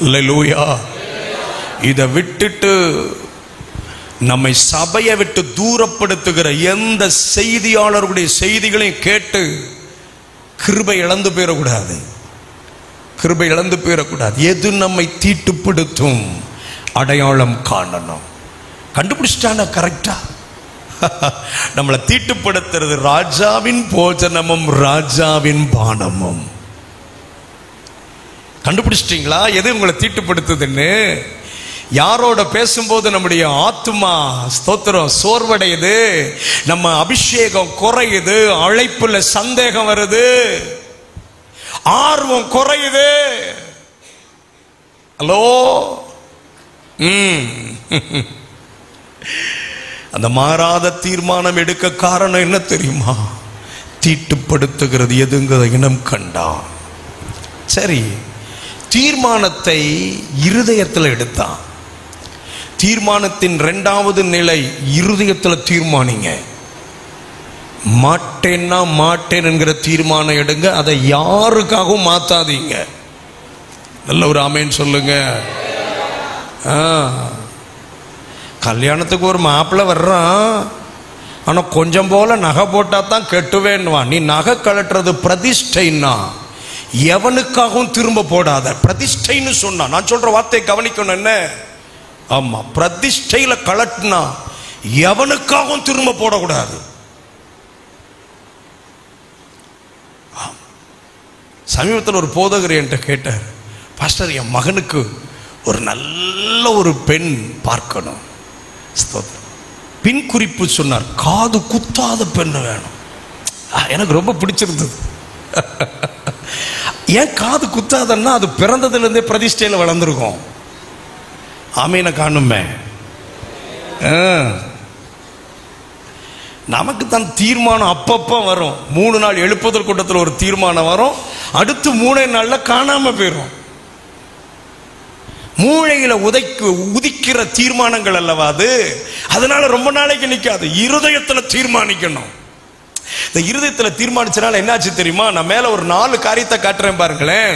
அல்லேலூயா. இதை விட்டுட்டு நம்மை சபையை விட்டு தூரப்படுத்துகிற எந்த செய்தியாளர்களுடைய செய்திகளையும் கேட்டு கிருபை இழந்து போயிடக்கூடாது. கிருபை இழந்து போயிடக்கூடாது. எது நம்மை தீட்டுப்படுத்தும் அடையாளம் காணணும். கண்டுபிடிச்சிட்டான கரெக்டா? நம்மளை தீட்டுப்படுத்துறது ராஜாவின் போஜனமும் ராஜாவின் பானமும். கண்டுபிடிச்சிட்டீங்களா எது உங்களை தீட்டுப்படுத்துதுன்னு? யாரோட பேசும்போது நம்முடைய ஆத்துமா ஸ்தோத்திரம் சோர்வடையுது, நம்ம அபிஷேகம் குறையுது, அழைப்புல சந்தேகம் வருது, ஆர்வம் குறையுது. ஹலோ, அந்த மாறாத தீர்மானம் எடுக்க காரணம் என்ன தெரியுமா? தீட்டுப்படுத்துகிறது எதுங்கிற இனம் கண்டான். சரி, தீர்மானத்தை இருதயத்தில் எடுத்தான். தீர்மானத்தின் இரண்டாவது நிலை இருதயத்தில் தீர்மானிங்க. மாட்டேன்னா மாட்டேன் என்கிற தீர்மானம் எடுங்க, அதை யாருக்காகவும் மாத்தாதீங்க. நல்ல ஒரு ஆமேன் சொல்லுங்க. கல்யாணத்துக்கு ஒரு மாப்பிள்ளை வர்றான், ஆனா கொஞ்சம் போல நகை போட்டா தான் கெட்டுவேன்னுவான். நீ நகை கலட்டுறது பிரதிஷ்டைன்னா எவனுக்காகவும் திரும்ப போடாத. பிரதிஷ்டைன்னு சொன்னா, நான் சொல்ற வார்த்தையை கவனிக்கணும். என்ன? ஆமா, பிரதிஷ்டையில கலட்டினா எவனுக்காகவும் திரும்ப போடக்கூடாது. சமீபத்தில் ஒரு போதகர் என்கிட்ட கேட்டார், பாஸ்டர் என் மகனுக்கு ஒரு நல்ல ஒரு பெண் பார்க்கணும். பின் குறிப்பு சொன்னார், காது குத்தாத பெண் வேணும். எனக்கு ரொம்ப பிடிச்சிருந்தது. ஏன் காது குத்தாதன்னா அது பிறந்ததுல இருந்தே பிரதிஷ்டையில வளர்ந்துருக்கும். ஆமீனை காணுமே. நமக்கு தான் தீர்மானம் அப்பப்ப வரும். 3 நாள் எழுப்புதல் கூட்டத்தில் ஒரு தீர்மானம் வரும், அடுத்து 3 நாள்ல காணாம போயிடும். மூளையில உதிக்கிற தீர்மானங்கள் அல்லவா அது. அதனால ரொம்ப நாளைக்கு நிக்காது. இருதயத்துல தீர்மானிக்கணும். இந்த இருதயத்தில் தீர்மானிச்சனால என்னாச்சு தெரியுமா? நான் மேல ஒரு 4 காரியத்தை காட்டுறேன் பாருங்களேன்.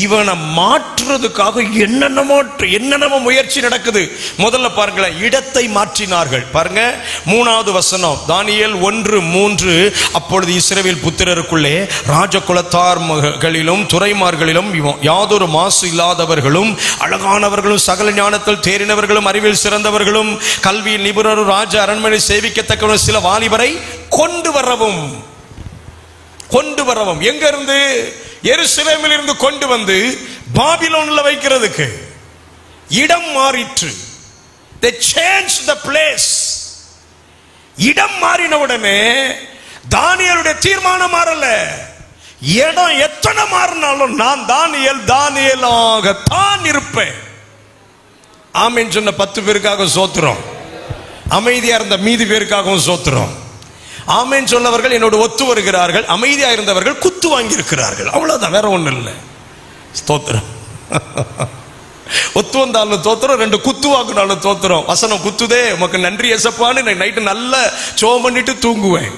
இவனை மாற்றுறதுக்காக என்னென்னமோ முயற்சி நடக்குது. முதல்ல பாருங்களேன், இடத்தை மாற்றினார்கள். பாருங்க 3வது வசனம், தானியேல் 1:3. அப்பொழுது இஸ்ரவேல் புத்திரருக்குள்ளே ராஜகுலத்தார்களிலும் துறைமார்களிலும் யாதொரு மாசு இல்லாதவர்களும் அழகானவர்களும் சகல ஞானத்தில் தேறினவர்களும் அறிவில் சிறந்தவர்களும் கல்வியில் நிபுணரும் ராஜ அரண்மனை சேவிக்கத்தக்க சில வாலிபரை கொண்டு வரவும். எங்க இருந்து? எருசலேமில் இருந்து கொண்டு வந்து பாபிலோன்ல வைக்கிறதுக்கு இடம் மாறிற்று. They changed the place. இடம் மாறின உடனே தானியேலுடைய தீர்மானம் மாறல. இடம் எத்தனை மாறினாலும் நான் தானியேலாக தான் இருப்பேன். ஆமென் சொன்ன 10 பேருக்காக சோத்திரம். அமைதியா இருந்த மீதி பேருக்காகவும் சோத்திரம். ஆமென் சொன்னவர்கள் என்னோடு ஒத்து வருகிறார்கள், அமைதியா இருந்தவர்கள் குத்து வாங்கி இருக்கிறார்கள். அவ்வளவுதான், வேற ஒண்ணு இல்லை. ஸ்தோத்திரம். ஒத்து வந்தாலும் தோத்திரம், 2 குத்து வாங்கினாலும் தோத்திரம். வசனம் குத்துதே, உமக்கு நன்றி ஏசப்பான்னு நைட்டு நல்ல சோம் பண்ணிட்டு தூங்குவேன்.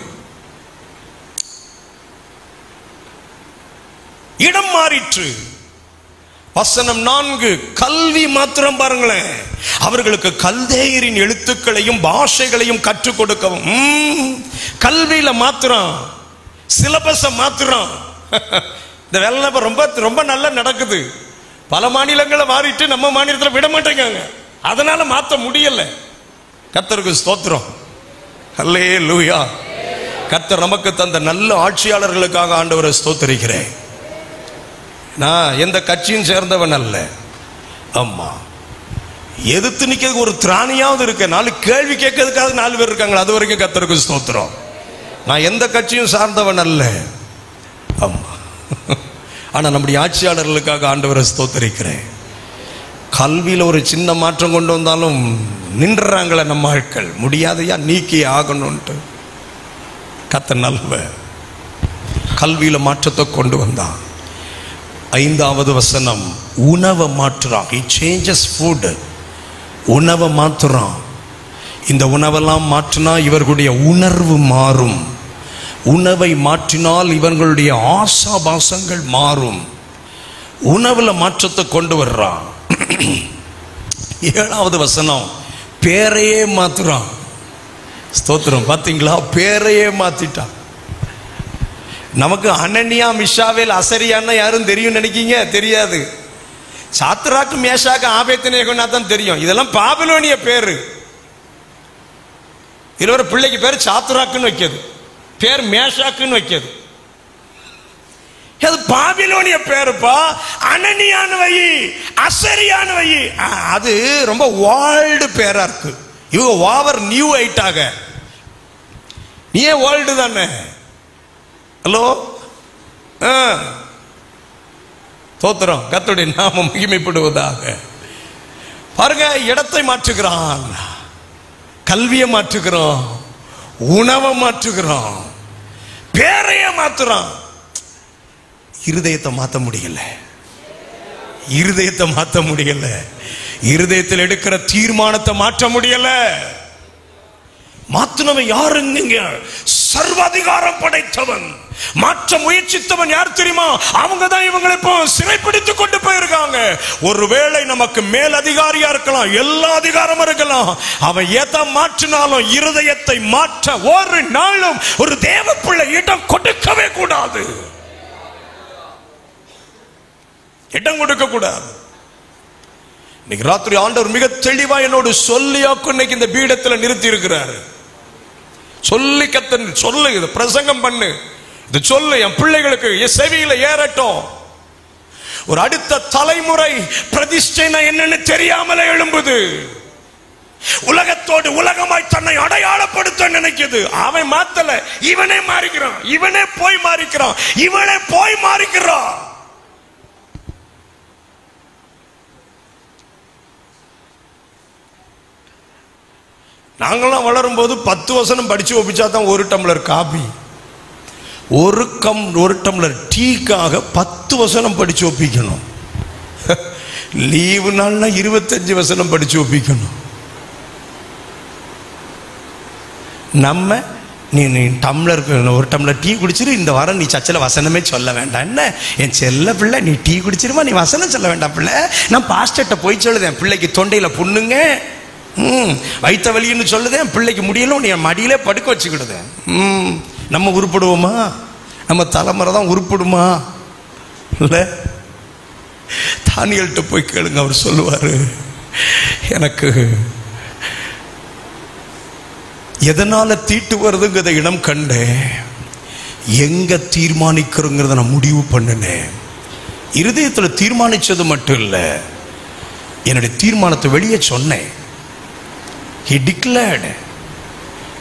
இடம் மாறிற்று. வசனம் 4, கல்வி மாத்திரம் பாருங்களேன். அவர்களுக்கு கல்தேயரின் எழுத்துக்களையும் பாஷைகளையும் கற்றுக் கொடுக்கவும். கல்வியில மாத்திரம், சிலபஸ மாத்திரம். இந்த வேலை ரொம்ப ரொம்ப நல்லா நடக்குது. பல மாநிலங்களை மாறிட்டு நம்ம மாநிலத்தில் விட மாட்டேங்காங்க. அதனால மாற்ற முடியல. கர்த்தருக்கு ஸ்தோத்திரம். அல்லேலூயா. கர்த்தர் நமக்கு தந்த நல்ல ஆட்சியாளர்களுக்காக ஆண்டவரை ஸ்தோத்திரிக்கிறேன். நான் எந்த கட்சியும் சேர்ந்தவன் அல்ல. அம்மா, எதிர்த்து நிக்கிறதுக்கு ஒரு திராணியாவது இருக்க, 4 கேள்வி கேட்கறதுக்காக 4 பேர் இருக்காங்களா, அது வரைக்கும் கர்த்தருக்கு ஸ்தோத்திரம். நான் எந்த கட்சியும் சார்ந்தவன் அல்ல. அம்மா, ஆனா நம்முடைய ஆட்சியாளர்களுக்காக ஆண்டவரை ஸ்தோத்திரிக்கிறேன். கல்வியில ஒரு சின்ன மாற்றம் கொண்டு வந்தாலும் நின்றாங்களே நம்ம ஆட்கள், முடியாதையா நீக்கி ஆகணும்ட்டு. கர்த்தர் நல்ல கல்வியில மாற்றத்தை கொண்டு வந்தான். 5வது வசனம், உணவை மாற்றுறான். He changes food. உணவை மாற்றுறான். இந்த உணவெல்லாம் மாற்றினா இவர்களுடைய உணர்வு மாறும். உணவை மாற்றினால் இவர்களுடைய ஆசாபாசங்கள் மாறும். உணவுல மாற்றத்தை கொண்டு வர்றான். 7வது வசனம், பேரையே மாத்துறான். ஸ்தோத்திரம். பாத்தீங்களா, பேரையே மாத்திட்டான். நமக்கு அனனியா மிஷாவேல் அசரியான்னா யாரும் தெரியும் நினைக்கீங்க? தெரியாது. சாத்ராக்கு மேஷாக்கு ஆபேத்நேகோன்னா தான் தெரியும். இதெல்லாம் பாபிலோனிய பேரு. இதுல ஒரு பிள்ளைக்கு பேர் சாத்ராக்குன்னு வைக்கிறது, பேர் மேஷாக்குன்னு வைக்கிறது. அது பாபிலோனிய பேருப்பா. அனனியான்னு வை, அசரியான்னு வை. அது ரொம்ப வேர்ல்டு பேரா இருக்கு. இவங்க ஓவர் நியூ ஆயிட்டாங்க. நீ வேர்ல்டு தானே. ஹலோ, தோத்திரம், கர்த்தருடைய நாமம் மகிமைப்படுவதாக. பாருங்க, இடத்தை மாற்றுகிறான், கல்வியை மாற்றுகிறான், உணவை மாற்றுகிறான், பேரைய மாற்றுறான். இருதயத்தை மாற்ற முடியல. இருதயத்தை மாற்ற முடியல. இருதயத்தில் எடுக்கிற தீர்மானத்தை மாற்ற முடியல. மாற்றினவன் யாருங்க? சர்வாதிகாரம் படைத்தவன். மாற்ற முயற்சித்தவன் யார் தெரியுமா? அவங்க தான் இவங்களை இப்போ சிறைப்பிடித்துக் கொண்டு போயிருக்காங்க. ஒருவேளை நமக்கு மேல் அதிகாரியா இருக்கலாம், எல்லா அதிகாரமும் இருக்கலாம். அவன் எதை மாற்றினாலும் இருதயத்தை மாற்ற ஒரு நாளும் ஒரு தேவ பிள்ளை இடம் கொடுக்கவே கூடாது. இடம் கொடுக்க கூடாது. இன்னைக்கு ராத்திரி ஆண்டவர் மிக தெளிவா என்னோடு சொல்லியாக்கும் இன்னைக்கு இந்த பீடத்தில் நிறுத்தி இருக்கிறாரு. சொல்லி கத்தன் சொல்லு, இது பிரசங்கம் பண்ணு, இது சொல்லு, என் பிள்ளைகளுக்கு என் செவியில ஏறட்டும். ஒரு அடுத்த தலைமுறை பிரதிஷ்டைனா என்னன்னு தெரியாமலே எழும்புது. உலகத்தோடு உலகமாய் தன்னை அடையாளப்படுத்த நினைக்குது. அவன் மாத்தல, இவனே மாறிக்கிறான், இவனே போய் மாறிக்கிறான், இவனே போய் மாறிக்கிறான். நாங்களாம் வளரும் போது 10 வசனம் படிச்சு ஒப்பிச்சா தான் ஒரு டம்ளர் காபி. ஒரு டம்ளர் டீக்காக 10 வசனம் படிச்சு ஒப்பிக்கணும். லீவு நாள்னா 25 வசனம் படிச்சு ஒப்பிக்கணும். நம்ம நீ டம்ளர் ஒரு டம்ளர் டீ குடிச்சிரு, இந்த வாரம் நீ சர்ச்சில் வசனமே சொல்ல வேண்டாம். என்ன என் செல்ல பிள்ளை, நீ டீ குடிச்சிருமா, நீ வசனம் சொல்ல வேண்டாம் பிள்ளை. நான் பாஸ்டர்ட்ட போய் சொல்லுதேன், பிள்ளைக்கு தொண்டையில புண்ணுங்க, வைத்த வலின்னு சொல்லுதேன், பிள்ளைக்கு முடியல, நீ மடியிலே படுக்க வச்சுக்கிடுதேன். நம்ம உருப்படுவோமா? நம்ம தலைமுறை தான் உருப்படுமா? இல்ல, தானியல்கிட்ட போய் கேளுங்க, அவர் சொல்லுவாரு, எனக்கு எதனால தீட்டு வருதுங்கிறத இடம் கண்டேன், எங்க தீர்மானிக்கிறோங்கிறத நான் முடிவு பண்ணினேன். இருதயத்தில் தீர்மானிச்சது மட்டும் இல்லை, என்னுடைய தீர்மானத்தை வெளியே சொன்னேன். He declared.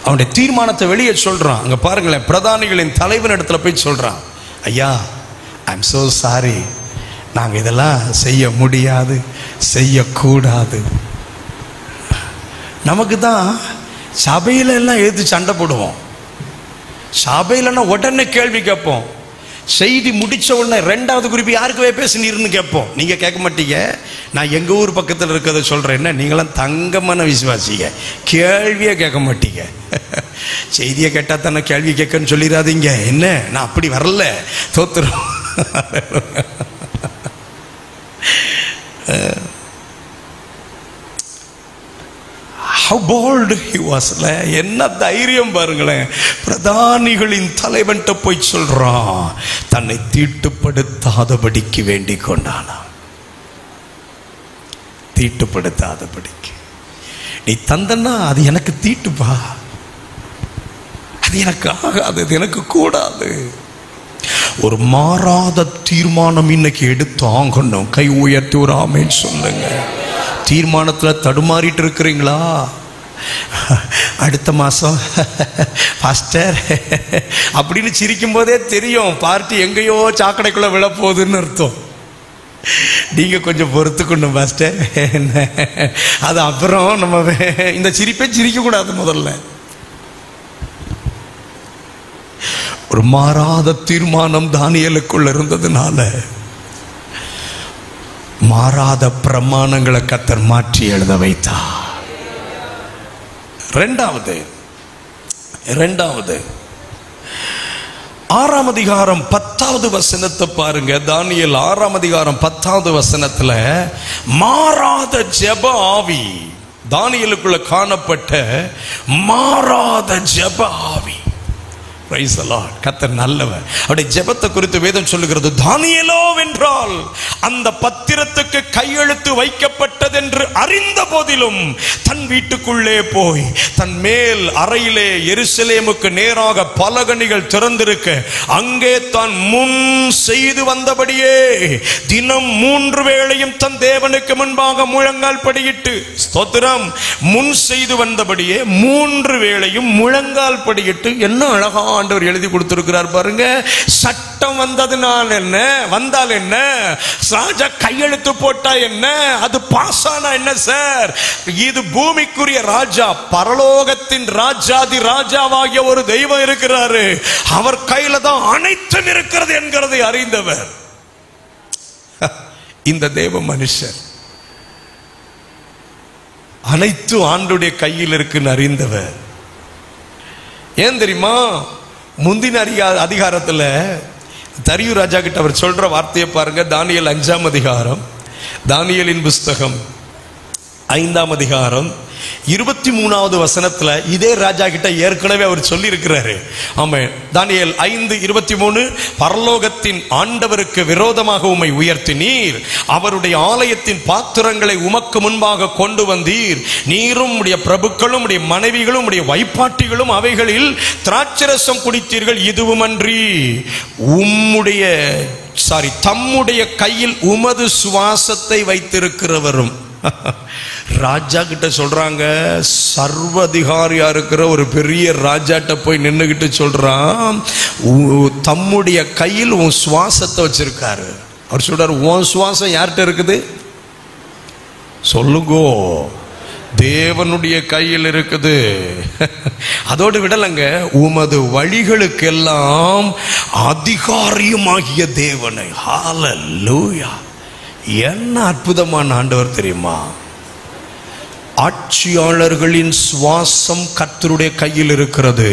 அவனுடைய தீர்மானத்தை வெளியே சொல்றான். அங்க பாருங்களேன், பிரதானிகளின் தலைவன் இடத்துல போய் சொல்றான், ஐயா, ஐம் so sorry, நாங்க இதெல்லாம் செய்ய முடியாது, செய்யக்கூடாது. நமக்கு தான் சபையில எல்லாம் எதிர்த்து சண்டை போடுவோம். சபையிலன்னா உடனே கேள்வி கேட்போம். செய்தி முடிச்ச உடனே 2வது குறிப்பு யாருக்குவே பேசுனீர்னு கேட்போம். நீங்க கேட்க மாட்டீங்க. நான் எங்க ஊர் பக்கத்தில் இருக்கிறத சொல்றேன். என்ன, நீங்களாம் தங்கமான விசுவாசிங்க, கேள்வியே கேட்க மாட்டீங்க. செய்தியை கேட்டா தானே கேள்வி கேட்கன்னு சொல்லிடாதீங்க. என்ன, நான் அப்படி வரல, தோத்துறோம். How bold he was. என்ன தைரியம் பாருங்களேன். பிரதானிகளின் தலைவன்கிட்ட போய் சொல்றான், தன்னை தீட்டுப்படுத்தாதபடிக்கு வேண்டிக் கொண்டானா. தீட்டுப்படுத்தாதபடிக்கு நீ தந்தன்னா அது எனக்கு தீட்டுப்பா, அது எனக்கு ஆகாது, அது எனக்கு கூடாது. ஒரு மாறாத தீர்மானம் இன்னைக்கு எடுத்தாங்கணும். கை உயர்த்தி ஒரு ஆமென் சொல்லுங்க. தீர்மானத்தில் தடுமாறிட்டு இருக்கிறீங்களா? அடுத்த மாசம் பாஸ்டர் அப்படின்னு சிரிக்கும் போதே தெரியும் பார்ட்டி எங்கேயோ சாக்கடைக்குள்ள விழப்போகுதுன்னு அர்த்தம். நீங்க கொஞ்சம் பொறுத்துக்கணும் பாஸ்டர். அது அப்புறம் நம்ம இந்த சிரிப்பை சிரிக்க கூடாது. முதல்ல ஒரு மாறாத தீர்மானம் தானியேலுக்குள்ள இருந்ததுனால மாறாத பிரமாணங்களை கர்த்தர் மாற்றி எழுத வைத்தார். இரண்டாவது 6ஆம் அதிகாரம் 10வது வசனத்தை பாருங்க. தானியேல் 6ஆம் அதிகாரம் 10வது வசனத்துல மாறாத ஜெப ஆவி, தானியேலுக்குள்ள காணப்பட்ட மாறாத ஜெப ஆவி. Praise the Lord. கர்த்தர் நல்லவர். அவருடைய ஜெபத்தை குறித்து வேதம் சொல்லுகிறது, தானியேலோ வென்றால் அந்த பத்திரத்துக்கு கையெழுத்து வைக்கப்பட்ட வைக்கப்பட்டதென்று அறிந்த போதிலும் தன் வீட்டுக்குள்ளே போய் தன் மேல் அறையிலே எருசலேமுக்கு நேராக பலகணிகள் திறந்திருக்க அங்கே தான் முன் செய்து வந்தபடியே தினம் 3 வேளையும் தன் தேவனுக்கு முன்பாக முழங்கால் படியிட்டு, ஸ்தோத்திரம், முன் செய்து வந்தபடியே 3 வேளையும் முழங்கால் படியிட்டு. என்ன அழகா ஆண்டவர் எழுதி கொடுத்திருக்கிறார் பாருங்க. சட்டம் வந்ததுனால் என்ன, வந்தால் என்ன, ராஜா கையெழுத்து போட்டா என்ன, அது பாஸ் ஆனா என்ன சார்? இது பூமிக்குரிய ராஜா, பரலோகத்தின் ராஜாதி ராஜாவாகிய ஒரு தெய்வம் இருக்கிறாரு. அவர் கையில தான் அனைத்தும் இருக்கிறது என்கிறதை அறிந்தவர் இந்த தேவ மனுஷர். அனைத்து ஆண்டுடைய கையில் இருக்குன்னு அறிந்தவர். ஏன் தெரியுமா? முந்தின அதிகாரத்துல தரியு ராஜா கிட்ட அவர் சொல்ற வார்த்தையை பாருங்க. தானியேல் 5ஆம் அதிகாரம், தானியேலின் புஸ்தகம் 5ஆம் அதிகாரம் 23வது வசனத்துல இதே ராஜா கிட்ட ஏற்கனவே அவர் சொல்லி இருக்கிறாரு. ஆமென். தானியேல் 5:23, பரலோகத்தின் ஆண்டவருக்கு விரோதமாக உம்மை உயர்த்தினீர், அவருடைய ஆலயத்தின் பாத்திரங்களை உமக்கு முன்பாக கொண்டு வந்தீர், நீரும் உடைய பிரபுக்களும் உடைய மனைவிகளும் உடைய வைப்பாட்டிகளும் அவைகளில் திராட்சரசம் குடித்தீர்கள், இதுவுமன்றி தம்முடைய கையில் உமது சுவாசத்தை வைத்திருக்கிறவரும். ராஜா கிட்ட சொல்றாங்க, சர்வதிகாரியா இருக்கிற ஒரு பெரிய ராஜாட்ட போய் நின்னுகிட்டு சொல்றான், தம்முடைய கையில் உன் சுவாசத்தை வச்சிருக்காரு. அவர் சொல்றாரு, உன் சுவாசம் யார்கிட்ட இருக்குது சொல்லுங்கோ? தேவனுடைய கையில் இருக்குது. அதோடு விடலங்க, உமது வழிகளுக்கெல்லாம் அதிகாரியுமாகிய தேவனை. ஹல்லேலூயா! என்ன அற்புதமான ஆண்டவர் தெரியுமா? ஆட்சியாளர்களின் சுவாசம் கர்த்தருடைய கையில் இருக்கிறது.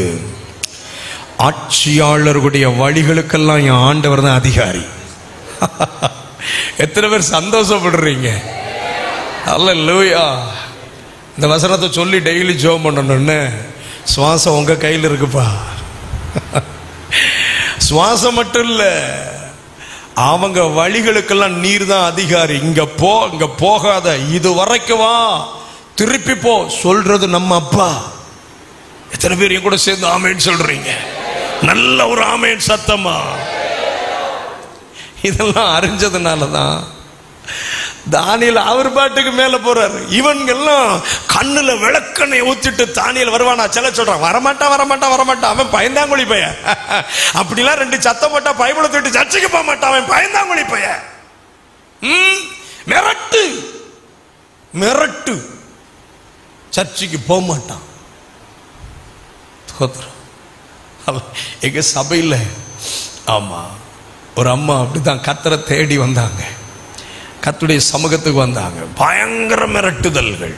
ஆட்சியாளர்களுடைய வழிகளுக்கெல்லாம் என் ஆண்டவர் தான் அதிகாரி. எத்தனை பேர் சந்தோஷப்படுறீங்க? ஹல்லேலூயா! இந்த வசனத்தை சொல்லி டெய்லி ஜெபம் பண்ணணும்னு. சுவாசம் உங்க கையில் இருக்குப்பா. சுவாசம் மட்டும் இல்ல, அவங்க வழிகளுக்கெல்லாம் நீர் தான் அதிகாரி. இங்க போ, இங்க போகாத, இது வரைக்கும் வா, திருப்பி போ சொல்றது நம்ம அப்பா. எத்தனை பேர் என் கூட சேர்ந்து ஆமேன் சொல்றீங்க? நல்ல ஒரு ஆமேன் சத்தமா. இதெல்லாம் அறிஞ்சதுனாலதான் தானியேல் அவர் பாட்டுக்கு மேல போறாரு. இவன்கெல்லாம் கண்ணுல விளக்கெண்ணை ஊத்திட்டு தானியேல் வருவானா சொல்ல சொல்றான். வரமாட்டான். அவன் பயந்தாங்குழி பைய. அப்படிலாம் 2 சத்தம் போட்டா பைபிளை தூக்கிட்டு சர்ச்சைக்கு போக மாட்டான். அவன் பயந்தாங்குழி பைய. மிரட்டு சர்ச்சைக்கு போக மாட்டான். எங்க சபையில் ஆமா ஒரு அம்மா அப்படிதான் கர்த்தரை தேடி வந்தாங்க. கர்த்தருடைய சமூகத்துக்கு வந்தாங்க. பயங்கர மிரட்டுதல்கள்.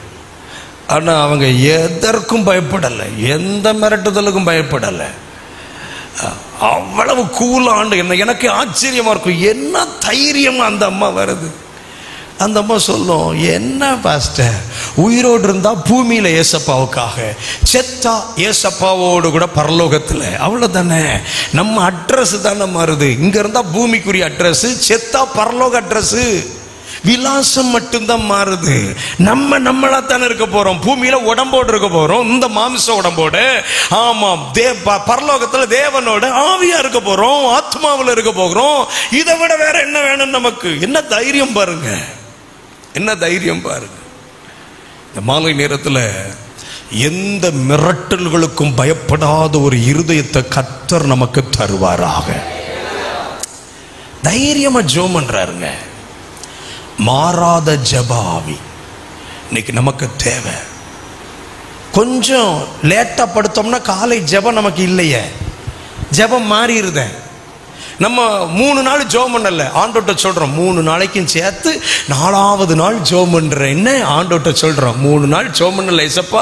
ஆனா அவங்க எதற்கும் பயப்படலை, எந்த மிரட்டுதலுக்கும் பயப்படலை. அவ்வளவு கூலாண்டு. எனக்கு ஆச்சரியமா இருக்கும், என்ன தைரியமா அந்த அம்மா வருது. அந்த அம்மா சொல்லும், என்ன பாஸ்டர், உயிரோடு இருந்தா பூமியில ஏசப்பாவுக்காக, செத்தா ஏசப்பாவோடு கூட பரலோகத்துல, அவ்வளவுதானே. நம்ம அட்ரஸ் தானே மாறுது. இங்க இருந்தா பூமிக்குரிய அட்ரஸ், செத்தா பரலோக அட்ரஸ். விலாசம் மட்டும்தான் மாறுது. நம்மளா தானே இருக்க போறோம். பூமியில உடம்போடு இருக்க போறோம், இந்த மாமிச உடம்போடு. ஆமாம், பரலோகத்துல தேவனோட ஆவியா இருக்க போறோம், ஆத்மாவில் இருக்க போகிறோம். இதை விட வேற என்ன வேணும் நமக்கு? என்ன தைரியம் பாருங்க, என்ன தைரியம் பாருங்க. இந்த மாலை நேரத்தில் எந்த மிரட்டல்களுக்கும் பயப்படாத ஒரு இருதயத்தை கர்த்தர் நமக்கு தருவாராக. தைரியமா ஜெபம் பண்றாருங்க. மாறாத ஜெப ஆவி இன்னைக்கு நமக்கு தேவை. கொஞ்சம் லேட்டா படுத்தோம்னா காலை ஜெபம் நமக்கு இல்லையே, ஜெபம் மாறிடுத. நம்ம 3 நாள் ஜெபம் பண்ணல, ஆண்டோட்ட சொல்றோம் 3 நாளைக்கும் சேர்த்து 4வது நாள் ஜெபம் பண்றேன். என்ன ஆண்டோட்ட சொல்றோம், 3 நாள் ஜெபம் பண்ணல ஏசப்பா,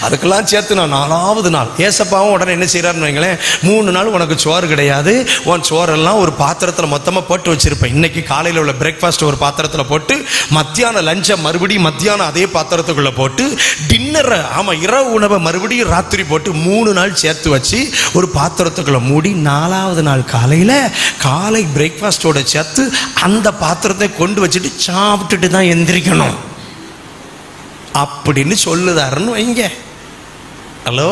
அதுக்கெல்லாம் சேர்த்து நான் 4வது நாள். ஏசப்பாவும் உடனே என்ன செய்யறாருன்னு வைங்களேன், 3 நாள் உனக்கு சோறு கிடையாது, உன் சோறெல்லாம் ஒரு பாத்திரத்தில் மொத்தமா போட்டு வச்சிருப்பேன். இன்னைக்கு காலையில் உள்ள பிரேக்ஃபாஸ்ட் ஒரு பாத்திரத்தில் போட்டு, மத்தியானம் லஞ்சை மறுபடியும் மத்தியானம் அதே பாத்திரத்துக்குள்ள போட்டு, டின்னரை இரவு உணவை மறுபடியும் ராத்திரி போட்டு 3 நாள் சேர்த்து வச்சு ஒரு பாத்திரத்துக்குள்ள மூடி 4வது நாள் காலை பிரேக்ஃபாஸ்டோட சேர்த்து அந்த பாத்திரத்தை கொண்டு வச்சுட்டு சாப்பிட்டுட்டு தான் எந்திரிக்கணும். அப்படின்னு சொல்லுதாருன்னு வைங்க. ஹலோ,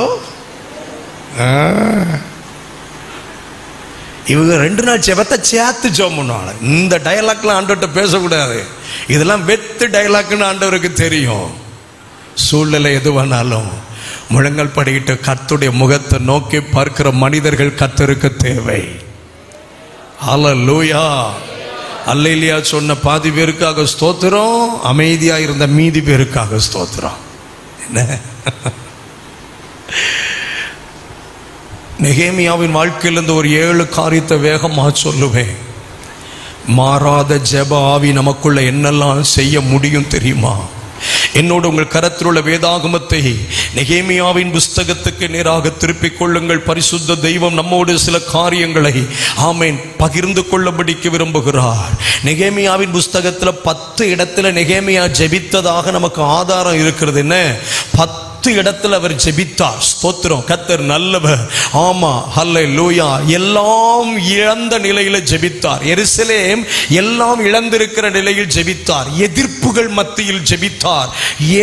இவங்க 2 நாள் செபத்தை சேர்த்து ஜெபம் பண்ணுவாங்க. இந்த டயலாக்லாம் ஆண்டவர்கிட்ட பேசக்கூடாது. இதெல்லாம் வெத்து டயலாக்னு ஆண்டவருக்கு தெரியும். சூழ்நிலை எதுவானாலும் முழங்கால் படிக்கிட்டு கர்த்தருடைய முகத்தை நோக்கி பார்க்கிற மனிதர்கள் கர்த்தருக்கு தேவை. ஹல்லேலூயா. அல்லேலூயா சொன்ன பாதி பேருக்காக ஸ்தோத்திரம், அமைதியா இருந்த மீதி பேருக்காக ஸ்தோத்திரம். என்ன நெகேமியாவின் வாழ்க்கையிலிருந்து ஒரு 7 காரியத்தை வேகமாக சொல்லுவேன். மாறாத ஜெப ஆவி நமக்குள்ள என்னெல்லாம் செய்ய முடியும் தெரியுமா? என்னோடு உங்கள் கரத்தில் உள்ள வேதாகமத்தை நெகேமியாவின் புஸ்தகத்துக்கு நேராக திருப்பிக் கொள்ளுங்கள். பரிசுத்த தெய்வம் நம்மோடு சில காரியங்களை ஆமென் பகிர்ந்து கொள்ளபடிக்கு விரும்புகிறார். நெகேமியாவின் புஸ்தகத்தில் 10 இடத்துல நெகேமியா ஜெபித்ததாக நமக்கு ஆதாரம் இருக்கிறது. என்ன 10 இடத்துல அவர் ஜெபித்தார். ஸ்தோத்திரம், கர்த்தர் நல்லவர். ஆமா, ஹல்லேலூயா. எல்லாம் இழந்த நிலையில ஜெபித்தார். எருசலேம் எல்லாம் இழந்திருக்கிற நிலையில் ஜெபித்தார். எதிர்ப்புகள் மத்தியில் ஜெபித்தார்.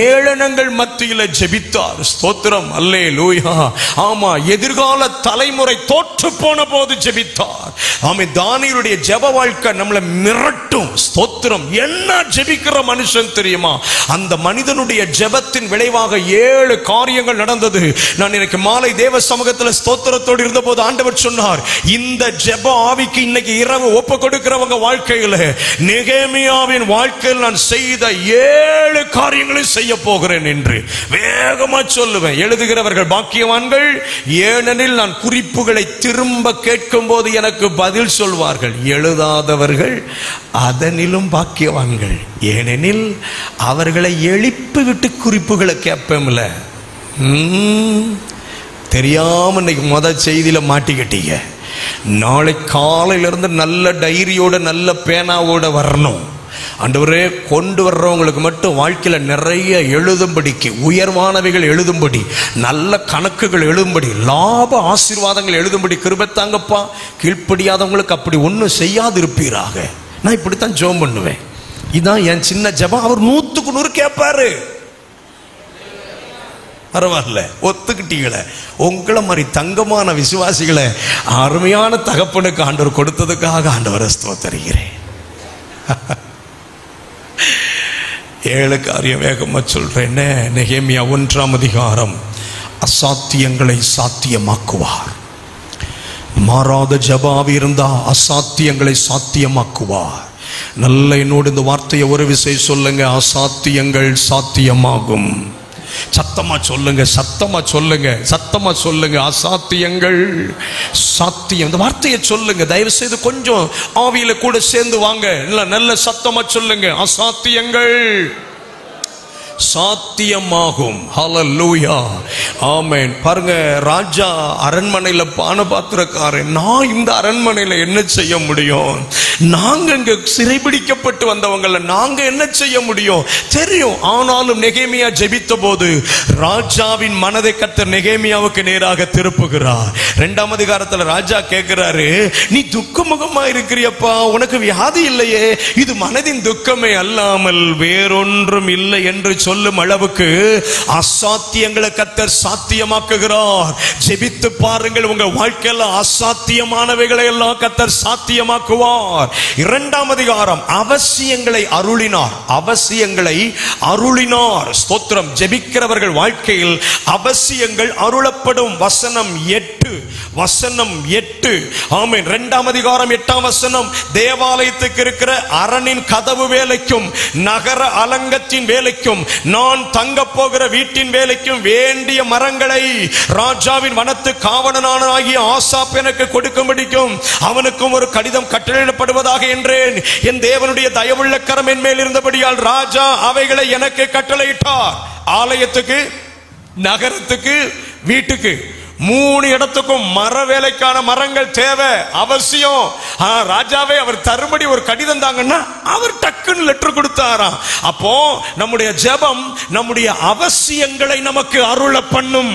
ஏளனங்கள் மத்தியில் ஜெபித்தார். ஸ்தோத்திரம், ஹல்லேலூயா. ஆமா, எதிர்கால தலைமுறை தோற்று போன போது ஜெபித்தார். ஆமா, தானியேலுடைய ஜெப வாழ்க்கை நம்மளை மிரட்டும். ஸ்தோத்திரம், என்ன ஜெபிக்கிற மனுஷன் தெரியுமா? அந்த மனிதனுடைய ஜெபத்தின் விளைவாக 7 காரியங்கள் நடந்தது. நான் இன்னைக்கு மாலை தேவ சமூகத்தில் ஸ்தோத்திரத்தோடு இருந்த போது ஆண்டவர் சொன்னார், இந்த ஜெப ஆவிக்கு இன்னைக்கு இரவு ஒப்பு கொடுக்கிறவங்க வாழ்க்கையில் நெகேமியாவின் வாழ்க்கையில் நான் செய்த 7 காரியங்களை செய்ய போகிறேன் என்று வேகமா சொல்லுவேன். எழுதுகிறவர்கள் பாக்கியவான்கள், ஏனெனில் நான் குறிப்புகளை திரும்ப கேட்கும் போது எனக்கு பதில் சொல்வார்கள். எழுதாதவர்கள் அதனிலும் பாக்கியவான்கள், ஏனெனில் அவர்களை எழுப்பி விட்டு குறிப்புகளை கேட்பேன்ல. தெரியாம இன்னைக்கு செய்தியில மாட்டிக்கிட்டீங்க. நாளை காலையிலிருந்து நல்ல டைரியோட நல்ல பேனாவோட வரணும். ஆண்டவரே, கொண்டு வர்றவங்களுக்கு மட்டும் வாழ்க்கையில நிறைய எழுதும்படிக்கு, உயர்வானவைகள் எழுதும்படி, நல்ல கணக்குகள் எழுதும்படி, லாப ஆசீர்வாதங்கள் எழுதும்படி கிருபை தாங்கப்பா. கீழ்ப்படியாதவங்களுக்கு அப்படி ஒன்றும் செய்யாது இருப்பீராக. நான் இப்படித்தான் ஜெபம் பண்ணுவேன். இதான் என் சின்ன ஜெபம். அவர் 100க்கு 100 கேட்பாரு. பரவாயில்ல, ஒத்துக்கிட்டீங்களே. உங்களை மாதிரி தங்கமான விசுவாசிகளை அருமையான தகப்பனுக்கு ஆண்டவர் கொடுத்ததுக்காக ஆண்டவரை ஸ்தோத்திரிக்கிறேன். 7 காரியம் வேகமா சொல்றேன். நெகேமியா 1ஆம் அதிகாரம், அசாத்தியங்களை சாத்தியமாக்குவார். மாறாத ஜெபாவி இருந்தா அசாத்தியங்களை சாத்தியமாக்குவார். நல்ல என்னோடு இந்த வார்த்தையை ஒரு விசை சொல்லுங்க. அசாத்தியங்கள் சாத்தியமாகும். சத்தமா சொல்லுங்க, சத்தமா சொல்லுங்க, சத்தமா சொல்லுங்க. அசாத்தியங்கள் சாத்தியம். இந்த வார்த்தையை சொல்லுங்க. தயவு செய்து கொஞ்சம் ஆவியில கூட சேர்ந்து வாங்க. நல்ல சத்தமா சொல்லுங்க. அசாத்தியங்கள் சாத்தியமாகும். ஹல்லேலூயா, ஆமென். பாருங்க, ராஜா அரண்மனையில பானபாத்திரக்காரன். நான் இந்த அரண்மனையில என்ன செய்ய முடியும்? நாங்க இங்க சிறைபிடிக்கப்பட்டு வந்தவங்கள நாங்க என்ன செய்ய முடியும் தெரியும். ஆனாலும் நெகேமியா ஜெபித்த போது ராஜாவின் மனதை கர்த்தர் நெகேமியாவுக்கு நேராக திருப்புகிறார். 2ஆம் அதிகாரத்துல ராஜா கேட்கிறாரு, நீ துக்கமுகமா இருக்கிறியப்பா, உனக்கு வியாதி இல்லையே, இது மனதின் துக்கமே அல்லாமல் வேறொன்றும் இல்லை என்று சொல்லும் அளவுக்கு அசாத்தியங்களை கர்த்தர் சாத்தியமாக்குகிறார். ஜெபித்து பாருங்கள், உங்க வாழ்க்கையில அசாத்தியமானவைகளை எல்லாம் கர்த்தர் சாத்தியமாக்குவார். 2ஆம் அதிகாரம், அவசியங்களை அருளினார். அவசியங்களை அருளினார். ஸ்தோத்திரம். ஜெபிக்கிறவர்கள் வாழ்க்கையில் அவசியங்கள் அருளப்படும். வசனம் 8, வசனம் 8. ஆமென். 2ஆம் அதிகாரம் 8ஆம் வசனம், தேவாலயத்துக்கு இருக்கிற அரணின் கதவு வேலைக்கும் நகர அலங்கத்தின் வேலைக்கும் நான் தங்க போகிற வீட்டின் வேலைக்கும் வேண்டிய மரங்களை ராஜாவின் வனத்து காவலனாகிய ஆசாப் எனக்கு கொடுக்கும்படிக்கும் அவனுக்கும் ஒரு கடிதம் கட்டளையிடப்படுவதாக என்றேன். என் தேவனுடைய தயவுள்ள கரம் என் மேல் இருந்தபடியால் ராஜா அவைகளை எனக்கு கட்டளையிட்டார். ஆலயத்துக்கு, நகரத்துக்கு, வீட்டுக்கு 3 இடத்துக்கும் மர வேலைக்கான மரங்கள் தேவை, அவசியம். ராஜாவே அவர் தரும்படி ஒரு கடிதம் தாங்கன்னா அவர் டக்குன்னு லெட்டர் கொடுத்தாராம். அப்போ நம்முடைய ஜெபம் நம்முடைய அவசியங்களை நமக்கு அருள பண்ணும்.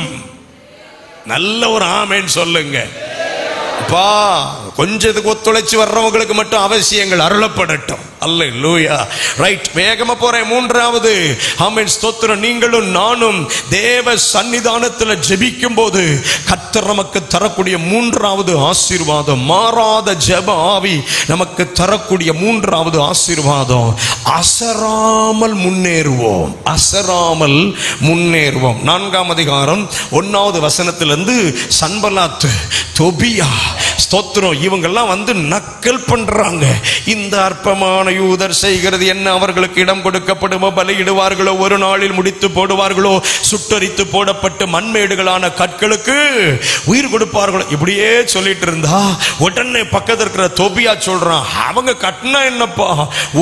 நல்ல ஒரு ஆமென் சொல்லுங்க. அப்பா, கொஞ்சத்துக்கு ஒத்துழைச்சு வர்றவங்களுக்கு மட்டும் அவசியங்கள் அருளப்படட்டும். அல்லேலூயா. ரைட், வேகமா போறேன். மூன்றாவது, ஆமென் ஸ்தோத்திரம், நீங்களும் நானும் தேவ சன்னிதானத்தில் ஜெபிக்கும் போது கர்த்தர் நமக்கு தரக்கூடிய மூன்றாவது ஆசீர்வாதம், மாறாத ஜெப ஆவி நமக்கு தரக்கூடிய மூன்றாவது ஆசீர்வாதம், அசராமல் முன்னேறுவோம். அசராமல் முன்னேறுவோம். 4ஆம் அதிகாரம் 1வது வசனத்திலிருந்து சன்பலாத், தொபியா, ஸ்தோத்திரம், இவங்கெல்லாம் வந்து நக்கல் பண்றாங்க. இந்த அற்பமான யூதர் செய்கிறது என்ன? அவர்களுக்கு இடம் கொடுக்கப்படுமோ? பலியிடுவார்களோ? ஒரு நாளில் முடித்து போடுவார்களோ? சுட்டரித்து போடப்பட்டு மண்மேடுகளான கற்களுக்கு உயிர் கொடுப்பார்களோ? இப்படியே சொல்லிட்டு இருந்தா உடனே பக்கத்தில் இருக்கிற தொபியா சொல்றான், அவங்க கட்டினா என்னப்பா,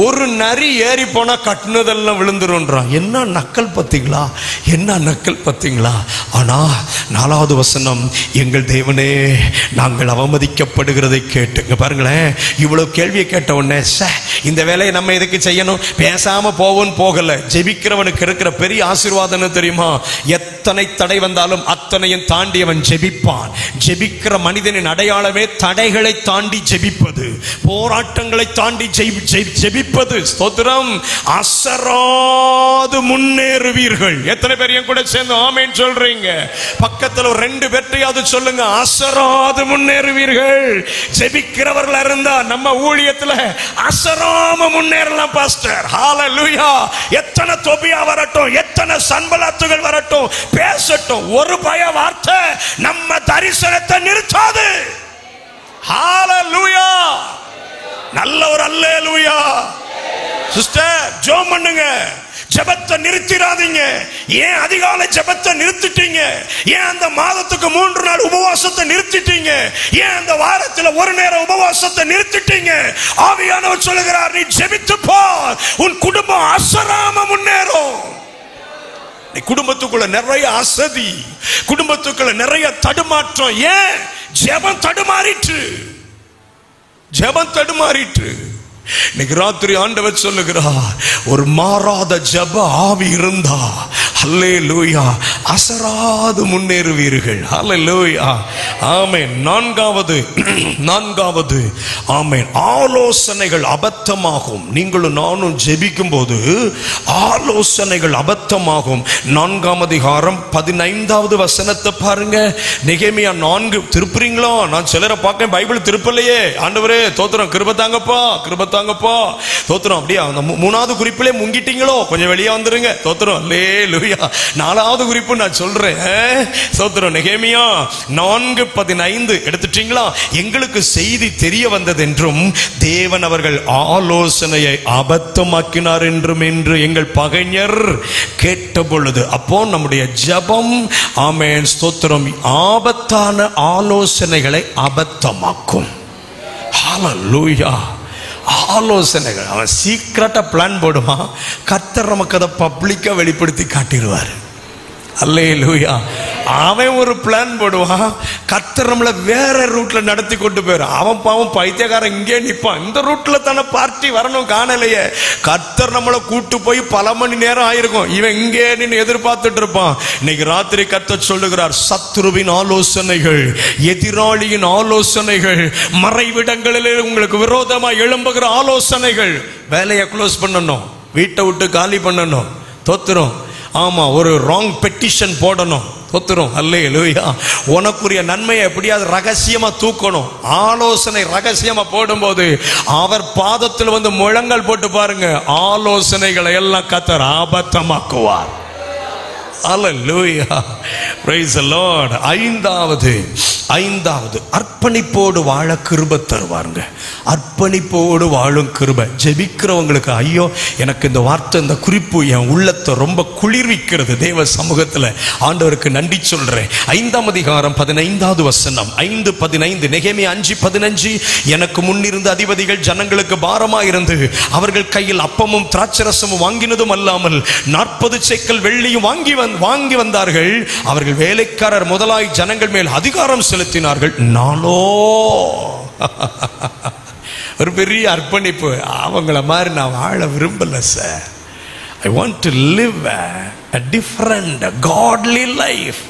ஒரு நரி ஏறி போனா கட்டினதெல்லாம் விழுந்துருன்றான். என்ன நக்கல் பத்தீங்களா? என்ன நக்கல் பத்தீங்களா? ஆனா 4வது வசனம், எங்கள் தேவனே, நாங்கள் அவமதிக்கப்படுகிறதை கேட்டுங்க. பாருங்களேன், இவ்வளவு கேள்வியை கேட்ட உடனே இந்த வேலையை நம்ம எதுக்கு செய்யணும், பேசாம போவோன்னு போகல. ஜெபிக்கிறவனுக்கு இருக்கிற பெரிய ஆசீர்வாதம் தெரியுமா? எத்தனை தடை வந்தாலும் அத்தனையும் தாண்டி அவன் ஜெபிப்பான். ஜெபிக்கிற மனிதனின் அடையாளமே தடைகளை தாண்டி ஜெபிப்பது, போராட்டங்களை தாண்டி ஜெபிப்பது. ஸ்தோத்திரம். அசராது முன்னேறுவீர்கள். எத்தனை பேர் என் கூட சேர்ந்து ஆமென் சொல்றீங்க? பக்கத்தில் ஒரு 2 பேர்ட்டையாவது சொல்லுங்க, அசராது முன்னேறுவீர்கள். ஜெபிக்கிறவர்கள் இருந்தா நம்ம ஊழியத்தில் அசராம முன்னேறலாம் பாஸ்டர். ஹalleluya. எத்தனை தொபியா வரட்டும், எத்தனை சன்பலாத்துகள் வரட்டும், பேசட்டும், ஒரு பய வார்த்தை நம்ம தரிசனத்தை நிறுத்தாது. ஹalleluya. நல்ல ஒரு அல்லேலூயா. சிஸ்டர், ஜெபம் பண்ணுங்க. ஜெபத்தை நிறுத்திடாதீங்க. ஏன் அதிகாலை ஜெபத்தை நிறுத்திட்டீங்க? ஏன் அந்த மாதத்துக்கு 3 நாள் உபவாசத்தை நிறுத்திட்டீங்க? ஏன் அந்த வாரத்தில் ஒரு நேரம் உபவாசத்தை நிறுத்திட்டீங்க? ஆவியானவர் சொல்லுகிறார், நீ ஜெபித்து பார், உன் குடும்பம் அசராம முன்னேறும். குடும்பத்துக்குள்ள நிறைய அசதி, குடும்பத்துக்குள்ள நிறைய தடுமாற்றம். ஏன்? ஜெபம் தடுமாறிற்று. ஜெபம் தடுமாறிற்று. இன்னைக்கு ராத்திரி ஆண்டவர் சொல்லுகிறார், ஒரு மாறாத ஜெப ஆவி இருந்தா அல்லேலூயா அசராது முன்னேறுவீர்கள். அல்லேலூயா. ஆமென். நான்காவது ஆமென், ஆலோசனைகள் அபத்தமாகும். நீங்களும் நானும் ஜெபிக்கும் போது ஆலோசனைகள் அபத்தமாகும். 4ஆம் அதிகாரம் 15வது வசனத்தை பாருங்க. நெகேமியா 4 திருப்புறீங்களா? நான் சிலரை பார்க்க பைபிள் திருப்பலையே. ஆண்டவரே தோத்திரம், கிருபை தாங்கப்பா, கிருபை தாங்கப்பா, தோத்திரம். அப்படியே அந்த 3வது குறிப்பிலே முங்கிட்டீங்களோ? கொஞ்சம் வெளியே வந்துருங்க. தோத்திரம். அல்லேலூயா. 4வது குறிப்பு நான் சொல்றேன். தோத்திரம். நெகேமியா 4:15 எடுத்துட்டீங்களா? எங்களுக்கு செய்தி தெரிய வந்தது என்றும் தேவன் அவர்கள் ஆலோசனையை அபத்தமாக்கினார் என்றும் என்று எங்கள் பகைஞர் கேட்ட பொழுது. அப்போ நம்முடைய ஜெபம், ஆமென் ஸ்தோத்திரம், ஆபத்தான ஆலோசனைகளை அபத்தமாக்கும். ஹalleluya. ஆலோசனைகள் அவன் சீக்கிரட்டா பிளான் போடுவான். கர்த்தர் நமக்கு அதை பப்ளிக்கா வெளிப்படுத்தி காட்டிடுவார். அல்லேலூயா. அவன் ஒரு பிளான் போடுவான், கர்த்தர் நம்மளை வேற ரூட்ல நடத்தி கொண்டு போயிடும். அவன் பாவம் பைத்தியக்காரன் இங்கே நிற்பான், இந்த ரூட்ல தானே பார்ட்டி வரணும், காணலையே. கர்த்தர் நம்மளை கூட்டு போய் பல மணி நேரம் ஆயிருக்கும், இவன் இங்கே நின்று எதிர்பார்த்துட்டு இருப்பான். இன்னைக்கு ராத்திரி கர்த்தர் சொல்லுகிறார், சத்துருவின் ஆலோசனைகள், எதிராளியின் ஆலோசனைகள், மறைவிடங்களில் உங்களுக்கு விரோதமா எழும்புகிற ஆலோசனைகள், வேலையை க்ளோஸ் பண்ணணும், வீட்டை விட்டு காலி பண்ணணும். தோத்துரும். ஆமா, ஒரு ராங் பெட்டிஷன் போடணும். தோத்துரும். அல்லேலூயா. உனக்குரிய நன்மையை எப்படியாவது ரகசியமா தூக்கணும். ஆலோசனை ரகசியமா போடும்போது அவர் பாதத்தில் வந்து முழங்கால் போட்டு பாருங்க, ஆலோசனைகளை எல்லாம் கர்த்தர் ஆபத்தமாக்குவார். Hallelujah. Praise the Lord. ஐந்தாவது அர்ப்பணிப்போடு வாழ கிருபை தருவாருங்க. அர்ப்பணிப்போடு வாழும் கிருபை. ஜெபிக்கிறவங்களுக்கு ஐயோ, எனக்கு இந்த வார்த்தை, இந்த குறிப்பு என் உள்ளத்தை ரொம்ப குளிர்விக்கிறது. தேவ சமூகத்தில் ஆண்டவருக்கு நன்றி சொல்றேன். 5ஆம் அதிகாரம் 15வது வசனம். 5:15. நெகேமியா 5:15. எனக்கு முன்னிருந்த அதிபதிகள் ஜனங்களுக்கு பாரமாயிருந்து அவர்கள் கையில் அப்பமும் திராட்சரசமும் வாங்கினதும் அல்லாமல் 40 சேக்கல் வெள்ளியும் வாங்கி வந்தார்கள். அவர்கள் வேலைக்காரர் முதலாய் ஜனங்கள் மேல் அதிகாரம் செலுத்தினார்கள். நானோ ஒரு பெரிய அர்ப்பணிப்பு. அவங்கள மாதிரி நான் வாழ விரும்பல sir. I want to live a different godly life.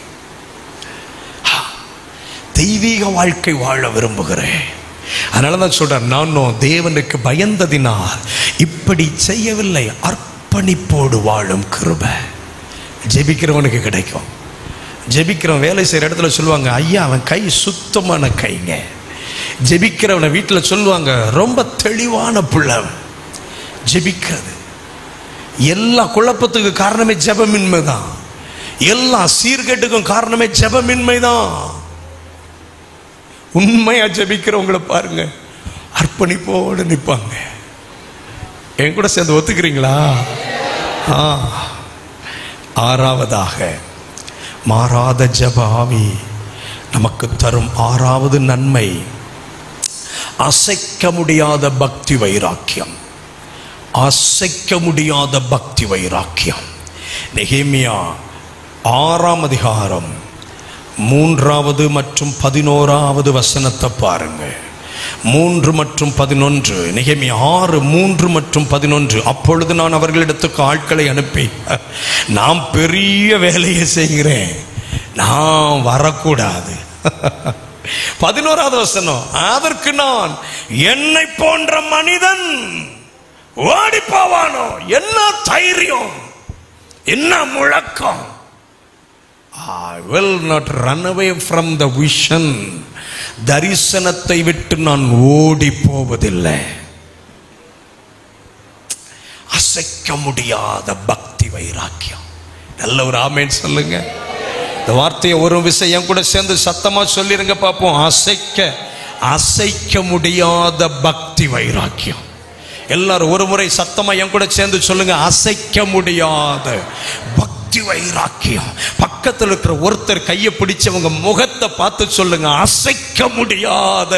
தெய்வீக வாழ்க்கை வாழ விரும்புகிறேன். அதனால தான் சொல்றேன், நானும் தேவனுக்கு பயந்ததினால் இப்படி செய்யவில்லை, அர்ப்பணிப்போடு வாழும் கிருபை ஜெபிக்கிறவனுக்கு கிடைக்கும். ஜெபிக்கிறவன் வேலை செய்கிற இடத்துல சொல்லுவாங்க, ஐயா அவன் கை சுத்தமான கைங்க. ஜெபிக்கிறவனை வீட்டில் சொல்லுவாங்க, ரொம்ப தெளிவான பிள்ளை. ஜெபிக்கிறது எல்லா குழப்பத்துக்கு காரணமே ஜெபமின்மை தான். எல்லா சீர்கேட்டுக்கும் காரணமே ஜெபமின்மை தான். உண்மையா ஜெபிக்கிறவங்களை பாருங்க, அர்ப்பணிப்போடு நிற்பாங்க. என் கூட சேர்ந்து ஒத்துக்கிறீங்களா? ஆறாவதாக, மாறாத ஜெப ஆவி நமக்கு தரும் ஆறாவது நன்மை அசைக்க முடியாத பக்தி வைராக்கியம். அசைக்க முடியாத பக்தி வைராக்கியம். நெகேமியா 6ஆம் அதிகாரம் 3 மற்றும் 11 வசனத்தை பாருங்க. 3 மற்றும் 11. நெகேமியா 6, 3 மற்றும் 11. அப்பொழுது நான் அவர்களிடத்துக்கு ஆட்களை அனுப்பி, நான் பெரிய வேலையை செய்கிறேன், நான் வரக்கூடாது. 11வது வசனம், அதற்கு நான் என்னை போன்ற மனிதன் ஓடி போவானோ? என்ன தைரியம், என்ன முழக்கம்! I will not run away from the vision. தரிசனத்தை விட்டு நான் ஓடி போவதில்லை. அசைக்க முடியாத பக்தி வைராக்கியம். நல்ல ஒரு ஆமென் சொல்லுங்க. இந்த வார்த்தையை ஒரு விஷயம் கூட சேர்ந்து சத்தமா சொல்லிருங்க பாப்போம். அசைக்க முடியாத பக்தி வைராக்கியம். எல்லாரும் ஒரு முறை சத்தமா என் கூட சேர்ந்து சொல்லுங்க, அசைக்க முடியாத பக்தி வைராக்கியம். பக்கத்தில் இருக்கிற ஒருத்தர் கையை பிடிச்சவங்க முகத்தை பார்த்து சொல்லுங்க, அசைக்க முடியாத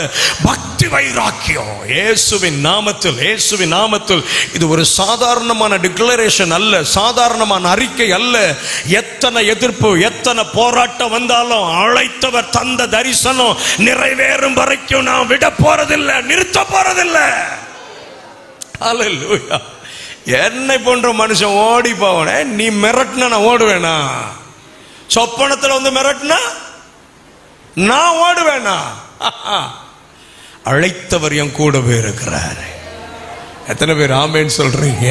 பக்தி வைராக்கியம். இயேசுவின் நாமத்தில், இயேசுவின் நாமத்தில். இது ஒரு சாதாரணமான டிக்ளரேஷன் அல்ல, சாதாரணமான அறிக்கை அல்ல. எத்தனை எதிர்ப்பு, எத்தனை போராட்டம் வந்தாலும் அழைத்தவர் தந்த தரிசனம் நிறைவேறும் வரைக்கும் நான் விட போறதில்லை, நிறுத்த போறதில்லை. அல்லேலூயா. என்னை போன்ற மனுஷன் ஓடி போவனே, நீ மிரட்டினா நான் ஓடுவேனா? சொப்பனத்தில் வந்து மிரட்டினா நான் ஓடுவேனா? அழைத்தவர் என் கூடவே இருக்கிறார். எத்தனை பேர் ஆமென் சொல்றீங்க?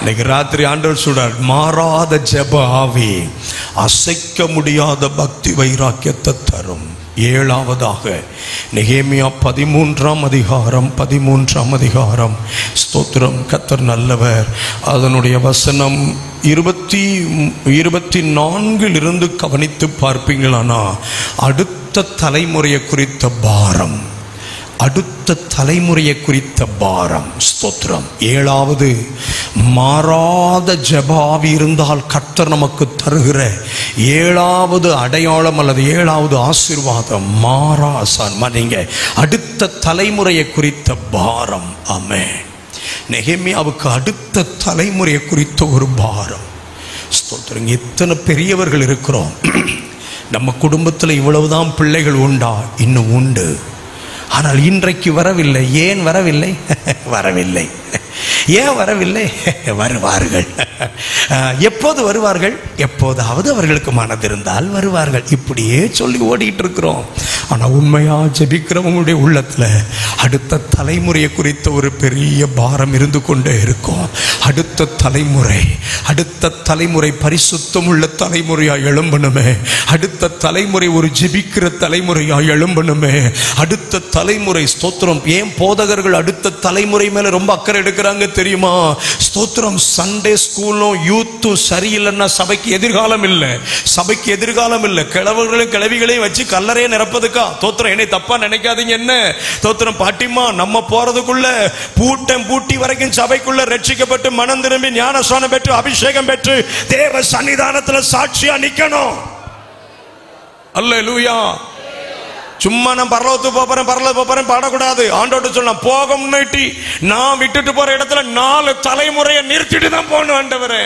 இன்னைக்கு ராத்திரி ஆண்டவர் சொல்றார், மாறாத ஜெப ஆவி அசைக்க முடியாத பக்தி வைராக்கியத்தை தரும். 7ஆவதாக, நெகேமியா 13ஆம் அதிகாரம். ஸ்தோத்திரம். கர்த்தர் நல்லவர். அதனுடைய வசனம் 24 கவனித்து பார்ப்பீங்களானா, அடுத்த தலைமுறையை குறித்த பாரம், அடுத்த தலைமுறையை குறித்த பாரம். ஸ்தோத்திரம். 7வது, மாறாத ஜெப ஆவி இருந்தால் கர்த்தர் நமக்கு தருகிற 7வது அடையாளம் அல்லது 7வது ஆசீர்வாதம், நீங்க அடுத்த தலைமுறையை குறித்த பாரம். ஆமென். நெகேமியாவுக்கு அடுத்த தலைமுறையை குறித்த ஒரு பாரம். ஸ்தோத்திரம். எத்தனை பெரியவர்கள் இருக்கிறோம். நம்ம குடும்பத்தில் இவ்வளவுதான் பிள்ளைகள் உண்டா? இன்னும் உண்டு. ஆனால் இன்றைக்கு வரவில்லை. ஏன் வரவில்லை? வரவில்லை. ஏன் வரவில்லை? வருவார்கள். எப்போது வருவார்கள்? எப்போதாவது அவர்களுக்கு மனதிருந்தால் வருவார்கள். இப்படியே சொல்லி ஓடிட்டு இருக்கிறோம். ஆனால் உண்மையா ஜெபிக்கிறவங்களுடைய உள்ளத்துல அடுத்த தலைமுறையை குறித்த ஒரு பெரிய பாரம் இருந்து கொண்டே இருக்கும். அடுத்த தலைமுறை பரிசுத்தம் உள்ள தலைமுறையா எழும்பணுமே. அடுத்த தலைமுறை ஒரு ஜெபிக்கிற தலைமுறையா எழும்பணுமே. அடுத்த தலைமுறை. ஸ்தோத்திரம். ஏன் போதகர்கள் அடுத்த தலைமுறை மேல ரொம்ப அக்கறை எடுக்கிறாங்க தெரியுமா? ஸ்தோத்திரம். சண்டே ஸ்கூலும் யூத்தும் சரியில்லைன்னா சபைக்கு எதிர்காலம் இல்லை. சபைக்கு எதிர்காலம் இல்லை. கிழவர்களையும் கிழவிகளையும் வச்சு கல்லறையை நிரப்பதுக்கா? தோத்திரம். என்னை தப்பா நினைக்காதீங்க. என்ன தோத்திரம் பாட்டிமா, நம்ம போறதுக்குள்ள பூட்டி வரைக்கும் சபைக்குள்ள ரட்சிக்கப்பட்டு மனம் திரும்பி ஞானஸ்நானம் பெற்று அபிஷேகம் பெற்று தேவ சன்னிதானத்தில் சாட்சியா நிக்கணும். அல்லேலூயா. சும்மா நான் பரலோகத்துக்கு போறேன் பாடக்கூடாது. ஆண்டோட்டு சொல்ல போக முன்னாடி நான் விட்டுட்டு போற இடத்துல 4 தலைமுறையை நிறுத்திட்டு தான் போகணும். ஆண்டவரே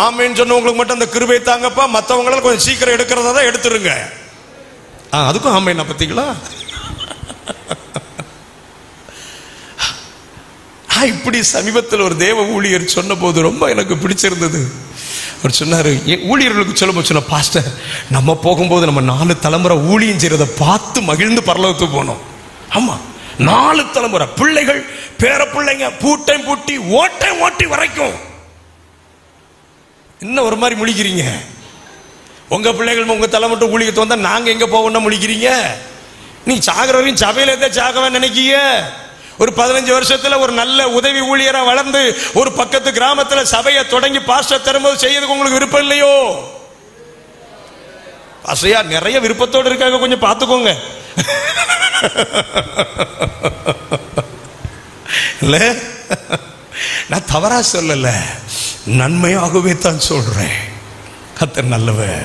ஆமேன்னு சொன்ன உங்களுக்கு மட்டும் அந்த கிருபை தாங்கப்பா. மற்றவங்களால கொஞ்சம் சீக்கிரம் எடுக்கிறதா தான் எடுத்துருங்க. அதுக்கும் ஆமேன். பார்த்தீங்களா? இப்படி சமீபத்தில் ஒரு தேவ ஊழியர் சொன்ன போது ரொம்ப எனக்கு பிடிச்சிருந்தது. அவர் சொன்னாரு, ஊழியர்களுக்கு சொல்ல பாஸ்டர், நம்ம போகும்போது நம்ம 4 தலைமுறை ஊழியம் செய்யறதை பார்த்து மகிழ்ந்து பரலோகத்துக்கு போனோம். ஆமா, 4 தலைமுறை பிள்ளைகள் பேர பிள்ளைங்க பூட்டை பூட்டி ஓட்டை ஓட்டி வரைக்கும். இன்னும் ஒரு மாதிரி முழிக்கிறீங்க. உங்க பிள்ளைகள் உங்க தலை மட்டும் ஊழியத்து வந்தா நாங்க எங்க போவோம்னா முழிக்கிறீங்க. நீ சாகரவரையும் சபையில எந்த சாகவே நினைக்கிய. ஒரு 15 வருஷத்துல ஒரு நல்ல உதவி ஊழியரா வளர்ந்து ஒரு பக்கத்து கிராமத்துல சபையை தொடங்கி பாஸ்டர் தரும்போது செய்யறதுக்கு உங்களுக்கு விருப்பம் இல்லையோ? பாஸ்டரையா நிறைய விருப்பத்தோடு இருக்காங்க, கொஞ்சம் பார்த்துக்கோங்க. இல்ல, நான் தவறா சொல்லல, நன்மையாகவே தான் சொல்றேன். கர்த்தர் நல்லவர்.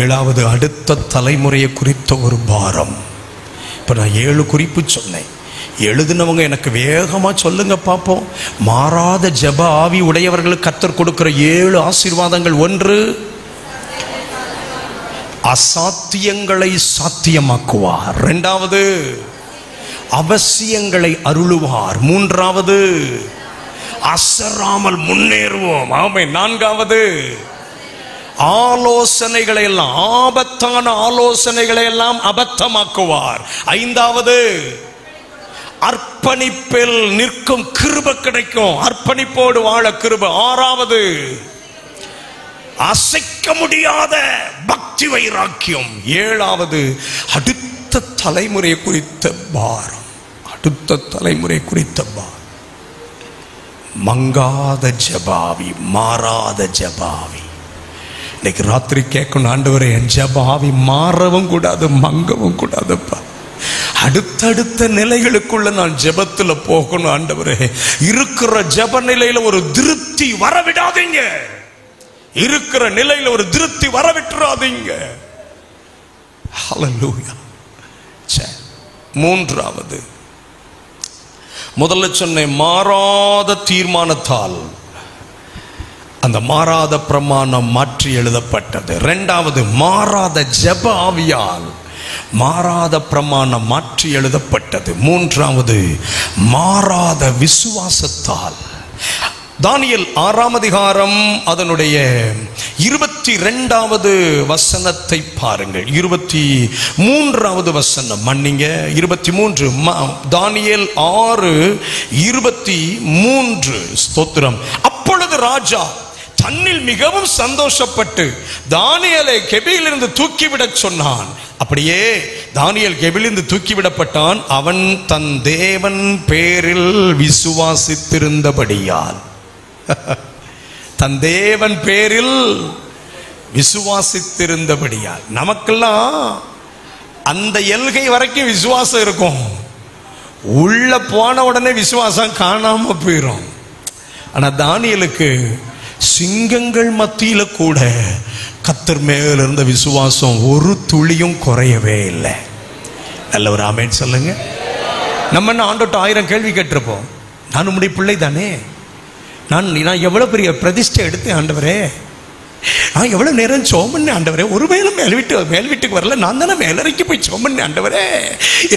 7வது அடுத்த தலைமுறையை குறித்த ஒரு பாரம். இப்ப நான் 7 குறிப்பு சொன்னேன். எழுதினவங்க எனக்கு வேகமா சொல்லுங்க பார்ப்போம். மாறாத ஜெப ஆவி உடையவர்களுக்கு கர்த்தர் கொடுக்கிற 7 ஆசீர்வாதங்கள். 1, அசாத்தியங்களை சாத்தியமாக்குவார். 2வது, அவசியங்களை அருளுவார். 3வது, அசராமல் முன்னேறுவோம். ஆமென். 4வது, ஆலோசனைகளை எல்லாம், ஆபத்தான ஆலோசனைகளை எல்லாம் அபத்தமாக்குவார். 5வது, அர்ப்பணிப்பில் நிற்கும் கிருபை கிடைக்கும். அர்ப்பணிப்போடு வாழ கிருபை. 6வது, அசைக்க முடியாத பக்தி வைராக்கியம். 7வது, அடுத்த தலைமுறை குறித்த பாரம். அடுத்த தலைமுறை குறித்த பாரம். மங்காத ஜெபாவி, மாறாத ஜெபாவி. இன்னைக்கு ராத்திரி கேட்கணும், ஆண்டவரே என் ஜெபாவி மாறவும் கூடாது, மங்கவும் கூடாதுப்பா. அடுத்தடுத்த நிலைகளுக்குள்ள நான் ஜெபத்துல போகணும் ஆண்டவரே. இருக்கிற ஜெப நிலையில ஒரு திருப்தி வரவிடாதீங்க. இருக்கிற நிலையில ஒரு திருப்தி வரவிட்டுறாதீங்க. ஹல்லேலூயா. 3வது, முதல்ல சொன்ன மாறாத தீர்மானத்தால் அந்த மாறாத பிரமாணம் மாற்றி எழுதப்பட்டது. 2வது, மாறாத ஜெப ஆவியால் மாறாத பிரமாணம் மாற்றி எழுதப்பட்டது. 3வது, மாறாத விசுவாசத்தால். தானியேல் 6ஆம் அதிகாரம் அதனுடைய 22வது வசனத்தை பாருங்கள். 23வது வசனம், மன்னிங்க, 23. தானியேல் 6:23. ஸ்தோத்திரம். அப்பொழுது ராஜா தன்னில் மிகவும் சந்தோஷப்பட்டு தானியேலை கெபியிலிருந்து தூக்கிவிட சொன்னான். அப்படியே தானியேல் கெபியிலிருந்து தூக்கிவிடப்பட்டான். அவன் தன் தேவன் பேரில் விசுவாசித்திருந்தபடியால். தன் தேவன் பேரில் விசுவாசித்திருந்தபடியால். நமக்கெல்லாம் அந்த எல்கை வரைக்கும் விசுவாசம் இருக்கும். உள்ள போன உடனே விசுவாசம் காணாம போயிடும். ஆனா தானியேலுக்கு சிங்கங்கள் மத்தியில கூட கர்த்தர் மேல இருந்த விசுவாசம் ஒரு துளியும் குறையவே இல்லை. நல்ல ஒரு ஆமென் சொல்லுங்க. நம்ம என்ன ஆண்டோட்ட 1000 கேள்வி கேட்டிருப்போம். நான் உம்முடைய பிள்ளை தானே, நான் எவ்வளவு பெரிய பிரதிஷ்டை எடுத்தேன் ஆண்டவரே, நான் எவ்வளவு நேரம் சோமன் ஆண்டவரே, ஒருவேளை மேல் வீட்டுக்கு வரல, நான் தானே மேலறைக்கு போய் சோமன் ஆண்டவரே,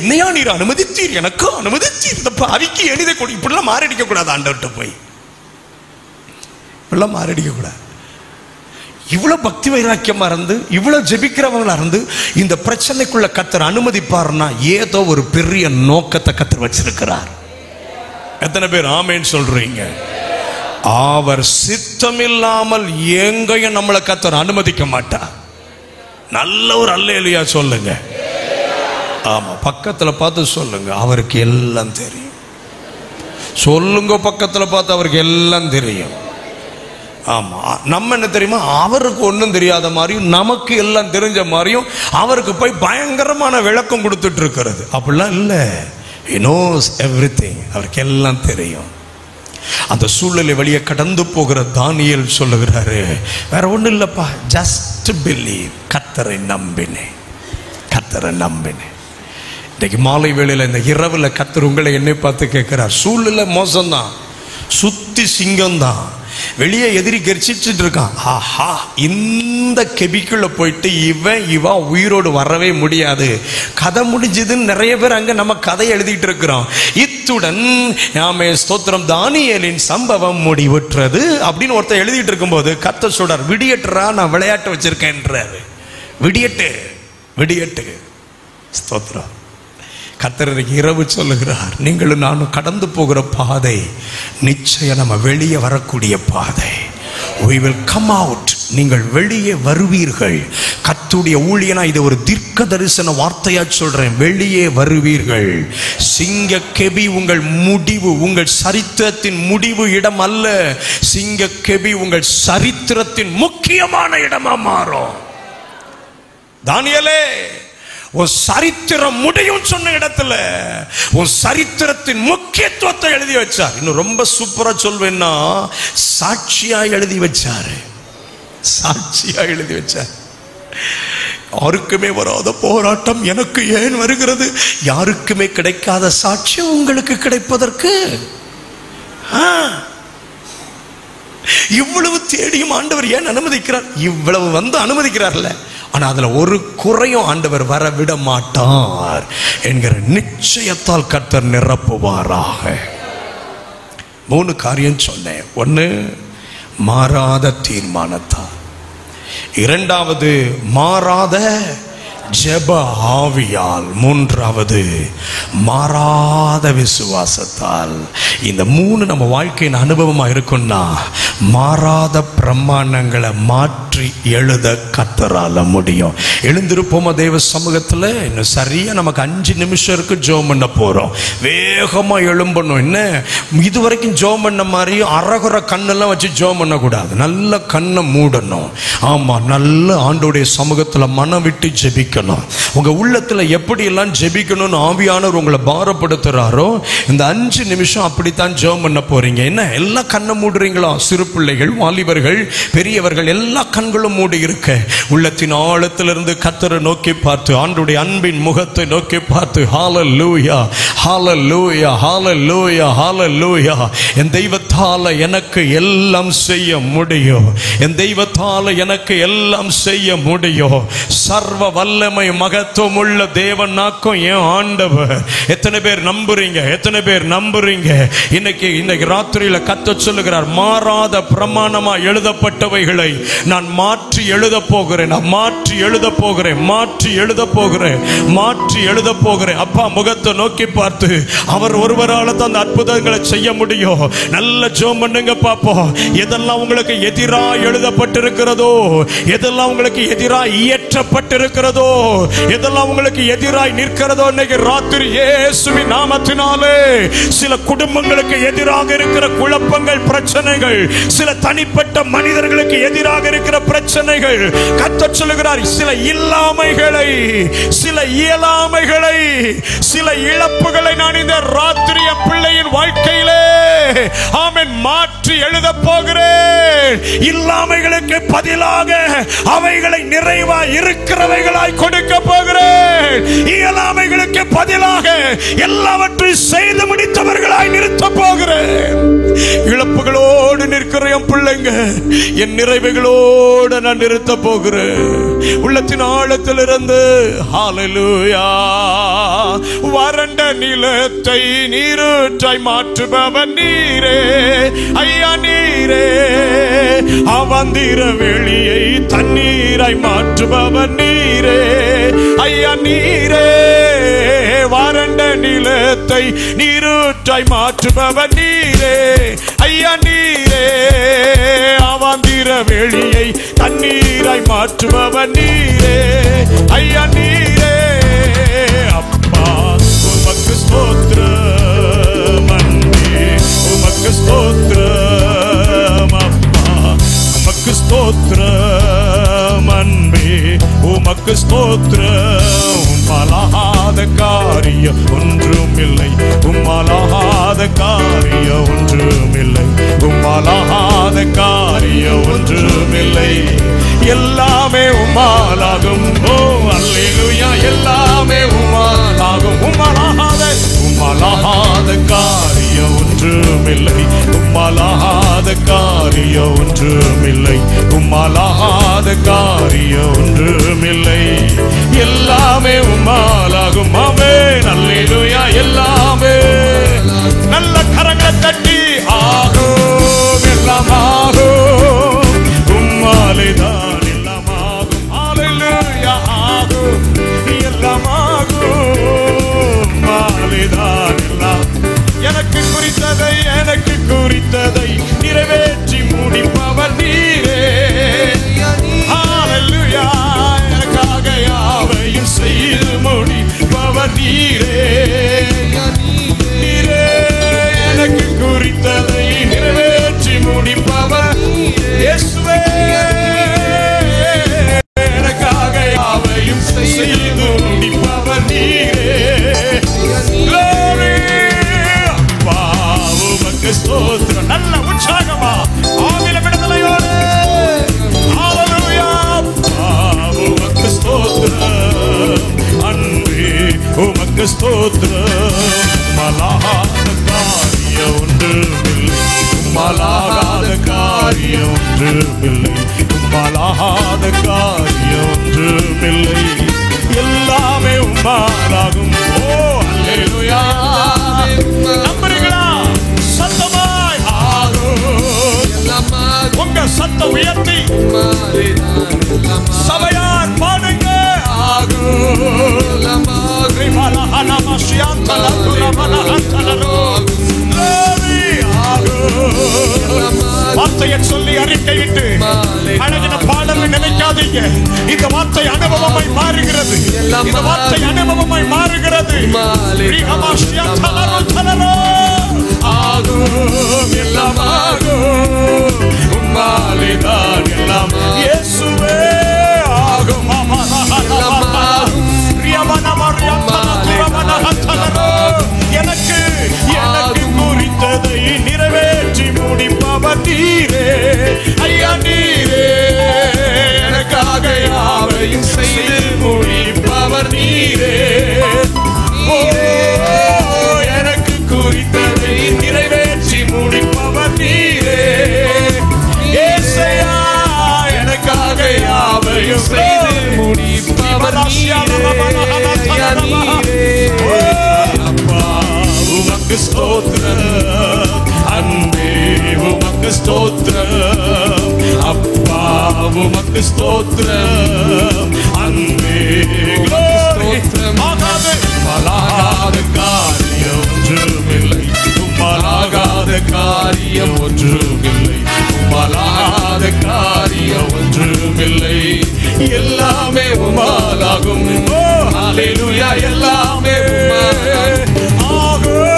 என்னையா நீர் அனுமதித்தீர், எனக்கு அனுமதித்தீர், இந்த பாவிக்கு எளிதை கொடு. இப்படிலாம் மாரடிக்க கூடாது ஆண்டவர்கிட்ட போய், இப்படிலாம் மாரடிக்க கூடாது. இவ்வளவு பக்தி வைராக்கியமா இருந்து இவ்வளவு ஜெபிக்கிறவங்களா இருந்து இந்த பிரச்சனைக்குள்ள கர்த்தர் அனுமதிப்பார்னா ஏதோ ஒரு பெரிய நோக்கத்தை கர்த்தர் வச்சிருக்கிறார். எத்தனை பேர் ஆமென் சொல்றீங்க? அவர் சித்தம் இல்லாமல் எங்கேயும் நம்மளை கர்த்தர் அனுமதிக்க மாட்டார். நல்ல ஒரு அல்லேலூயா சொல்லுங்க. ஆமா, பக்கத்துல பார்த்து சொல்லுங்க, அவருக்கு எல்லாம் தெரியும். சொல்லுங்க, பக்கத்துல பார்த்து அவருக்கு எல்லாம் தெரியும். ஆமா, நம்ம என்ன தெரியுமா, அவருக்கு ஒன்றும் தெரியாத மாதிரியும் நமக்கு எல்லாம் தெரிஞ்ச மாதிரியும் அவருக்கு போய் பயங்கரமான விளக்கம் கொடுத்துட்டு இருக்கிறது. அப்படிலாம் இல்லை. He knows everything. அவருக்கு எல்லாம் தெரியும். அந்த சூழ்நிலை வழியை கடந்து போகிற தானியேல் சொல்லுகிறாரு, வேற ஒன்றும் இல்லப்பா, ஜஸ்ட் பிலீவ். கர்த்தரை நம்பினேன், கர்த்தரை நம்பினேன். இன்னைக்கு மாலை வேளையில் இந்த இரவுல கர்த்தர் உங்களை என்னை பார்த்து கேட்கிறார். சூழ்நிலை மோசம்தான், சுத்தி சிங்கம்தான், வெளியே எதிரி கரிச்சிட்டு இருக்கான். ஆஹா, இந்த கெபிக்குள்ள போயிட்டு இவா உயிரோடு வரவே முடியாது, கதை முடிஞ்சதுன்னு நிறைய பேர் அங்க நம்ம கதை எழுதிட்டு இருக்கிறோம். இத்துடன் நாம ஸ்தோத்திரம் தானியேலின் சம்பவம் முடிவுற்றது அப்படின்னு ஒருத்தர் எழுதிட்டு இருக்கும்போது கர்த்தர் சொல்றார், விடியட்டுறா, நான் விளையாட்டு வச்சிருக்கேன்றாரு. விடியட்டு, விடியட்டு. ஸ்தோத்திரம். கர்த்தர் இரவு சொல்லுகிறார், நீங்களும் நானும் கடந்து போகிற பாதை நிச்சயம் நம்ம வெளியே வரக்கூடிய பாதை. We will come out. நீங்கள் வெளியே வருவீர்கள். கர்த்தருடைய ஊழியனா இது ஒரு தீர்க்க தரிசன வார்த்தையா சொல்றேன். வெளியே வருவீர்கள். சிங்க கெபி உங்கள் முடிவு, உங்கள் சரித்திரத்தின் முடிவு இடம் அல்ல. சிங்க கெபி உங்கள் சரித்திரத்தின் முக்கியமான இடமா மாறும். தானியேலே, உன் சரித்திரம் முடியும் சொன்ன இடத்துல உன் சரித்திரத்தின் முக்கியத்துவத்தை எழுதி வச்சார். இன்னும் ரொம்ப சூப்பரா சொல்வேன்னா, சாட்சியா எழுதி வச்சாரு. சாட்சியா எழுதி வச்சார். யாருக்குமே வராத போராட்டம் எனக்கு ஏன் வருகிறது? யாருக்குமே கிடைக்காத சாட்சியம் உங்களுக்கு கிடைப்பதற்கு. இவ்வளவு தேடியும் ஆண்டவர் ஏன் அனுமதிக்கிறார்? இவ்வளவு வந்து அனுமதிக்கிறார்ல, ஆனா அதுல ஒரு குறையும் ஆண்டவர் வர விட மாட்டார் என்கிற நிச்சயத்தால் கர்த்தர் நிரப்புவாராக. 3 காரியம் சொன்னேன். 1, மாறாத தீர்மானத்தால். 2வது, மாறாத ஜெப ஆவியால். 3வது, மாறாத விசுவாசத்தால். இந்த 3 நம்ம வாழ்க்கையின் அனுபவமா இருக்குன்னா மாறாத பிரமாணங்களை மாற்றி எழுத கர்த்தரால முடியும். எழுந்திருப்போமா தேவ சமூகத்துல? இன்னும் சரியா நமக்கு 5 நிமிஷம் இருக்கு. ஜெபம் பண்ண போறோம். வேகமா எழும்பணும். என்ன இதுவரைக்கும் ஜெபம் பண்ண மாதிரி அரகுற கண்ணெல்லாம் வச்சு ஜெபம் பண்ண கூடாது. நல்ல கண்ணை மூடணும். ஆமா, நல்ல ஆண்டோடைய சமூகத்துல மனம் விட்டு ஜெபிக்கணும். உங்க உள்ளத்துல எப்படி எல்லாம் ஜெபிக்கணும்னு ஆவியானவர் உங்களை பாரப்படுத்துறாரோ இந்த 5 நிமிஷம் அப்படித்தான் ஜெபம் பண்ண போறீங்க. என்ன எல்லாம் கண்ணை மூடுறீங்களா? சிறு பிள்ளைகள், வாலிபர்கள், பெரியவர்கள் எல்லா கண்களும் மூடி இருக்க உள்ளத்தின் ஆழத்திலிருந்து கர்த்தரை நோக்கி பார்த்து, ஆண்டவருடைய அன்பின் முகத்தை நோக்கி பார்த்து, ஹalleluya ஹalleluya ஹalleluya ஹalleluya, என் தெய்வத்தால எனக்கு எல்லாம் செய்ய முடியும். என் தெய்வத்தால எனக்கு எல்லாம் செய்ய முடியும். சர்வ வல்லமை மகத்துவம் உள்ள தேவன் நாக்கும் என் ஆண்டவர். எத்தனை பேர் நம்புறீங்க? எத்தனை பேர் நம்புறீங்க? இன்னைக்கு ராத்திரியில கர்த்தர் சொல்லுகிறார், மாறாத பிரமாணமா எழுதப்பட்டவைகளை நான் மாற்றி எழுத போகிறேன். நான் மாற்றி எழுத போகிறேன். மாற்றி எழுத போகிறேன். மாற்றி எழுத போகிறேன். அப்பா முகத்தை நோக்கி பார்த்து, அவர் ஒருவரால தான் அந்த அற்புதங்களை செய்ய முடியும். நல்ல ஜெபம் பண்ணுங்க பாப்போம். எதெல்லாம் உங்களுக்கு எதிராக எழுதப்பட்டிருக்கிறதோ, எதெல்லாம் உங்களுக்கு எதிராக இயற்றப்பட்டிருக்கிறதோ, எதெல்லாம் உங்களுக்கு எதிராய் நிற்கிறதோ, இன்னைக்கு ராத்திரி இயேசுவின் நாமத்தினாலே சில குடும்பங்களுக்கு எதிராக இருக்கிற குழப்பங்கள், பிரச்சனைகள், சில தனிப்பட்ட மனிதர்களுக்கு எதிராக இருக்கிற பிரச்சனைகள், கர்த்தர் சொல்லுகிறார், சில இல்லாமைகளை, சில இயலாமைகளை, சில இழப்புகளை நான் இந்த ராத்திரிய பிள்ளையின் வாழ்க்கையிலே ஆமென் மாற்றி எழுத போகிறேன். இல்லாமைகளுக்கு பதிலாக அவைகளை நிறைவா இருக்கிறவைகளாய் கொடுக்க போகிறேன். இயலாமைகளுக்கு பதிலாக எல்லாவற்றையும் செய்து முடித்தவர்களாய் நிறுத்த போகிறேன். இழப்புகளோடு நிற்கிற என் பிள்ளைங்க என் நிறைவுகளோடு நான் நிறுத்த போகிறேன். உள்ளத்தின் ஆழத்திலிருந்து ஹalleluya. வறண்ட நிலத்தை நீரூற்றாய் மாற்றுபவர் நீரே ஐயா, நீரே. அவந்திர வெளியை தண்ணீராய் மாற்றுபவர் நீரே ஐயா, நீரே. வறண்ட நிலத்தை நீரூற்றாய் மாற்றுபவர் நீரே ஐயா, நீரே. அவந்திர வெளியை தண்ணீராய் மாற்றுபவர் நீரே ஐயா, நீரே. அப்பா உமக்கு ஸ்தோத்திரம், அன்பே உமக்கு ஸ்தோத்திரம். அப்பா உமக்கு ஸ்தோத்திரம், அன்பே உமக்கு ஸ்தோத்திரம். உம்மாலாகாத காரியம் ஒன்றுமில்லை. உம்மாலாகாத காரியம் ஒன்றுமில்லை. உம்மாலாகாத காரியம் ஒன்றுமில்லை. எல்லாமே உம்மாலாகும். ஓ அல்லேலூயா. எல்லாமே உம்மாலாகும். உம்மாலாகாத காரியம் ஒன்றுமில்லை. உம்மாலாகாத காரியம் ஒன்றுமில்லை. உம்மாலாகாத காரியம் ஒன்றுமில்லை. எல்லாமே உம்மாலாகும். ஆமென் அல்லேலூயா. எல்லாமே நல்ல கரங்களை தட்டி ஆகும், எல்லாம் ஆகும். உம்மாலேதான் எல்லாம் ஆகும். அல்லேலூயா. ஆகும், எல்லாம் ஆகும். நீரே, நீரே எனக்கு குறித்ததை நிறைவேற்றி முடிப்பவர் இயேசுவே, எனக்காக யாவையும் செய்து முடிப்பவர் நீரே. அப்பா உமக்கு ஸ்தோத்திரம். நல்ல உற்சாகமா ஆவில விடுதலையோடு ஹல்லேலூயா. அப்பா உமக்கு ஸ்தோத்திரம், அன்பே உமக்கு ஸ்தோத்திரம். மலாகாத காரியம் ஒன்றுமில்லை, மலாகாத காரியம் ஒன்றுமில்லை, மலாகாத காரியம் ஒன்றுமில்லை, எல்லாமே உம்மாலாகும். ஓ அல்லேலூயா. நம்புறீங்களா? சத்தமாய் ஆகும். உங்க சத்தம் உயர்த்தி சபையார் பாடுங்க. வார்த்தையை சொல்லி அறிக்கையிட்டு அழகின பாடலை நினைக்காதீங்க. இந்த வார்த்தை அனுபவமாய் மாறுகிறது, இந்த வார்த்தை அனுபவமாய் மாறுகிறது. ஆகும், எல்லாம் ஆகும், உம்மாலேதான் எல்லாம் இயேசுவே ஆகும். எனக்கு எனக்கு குறித்ததை நிறைவேற்றி முடிப்பவர் நீரே, ஐயா நீரே, எனக்காக யாவையும் செய்து முடிப்பவர் நீரே. ஓ எனக்கு குறித்ததை நிறைவேற்றி முடிப்பவர் நீரே, ஏசையா எனக்காக யாவையும் செய்து முடிப்பவர் நீரே. அப்பா உமக்கு ஸ்தோத்திரம், அன்பே உமக்கு ஸ்தோத்திரம். அப்பா உமக்கு ஸ்தோத்திரம், அன்பே மலாகாத காரியம் ஒன்றுமில்லை, மலாகாத காரியம் ஒன்றுமில்லை, மலாகாத காரியம் ஒன்றுமில்லை, எல்லாமே உம்மாலாகும். ஓ ஹல்லேலூயா. எல்லாமே ஆகும்,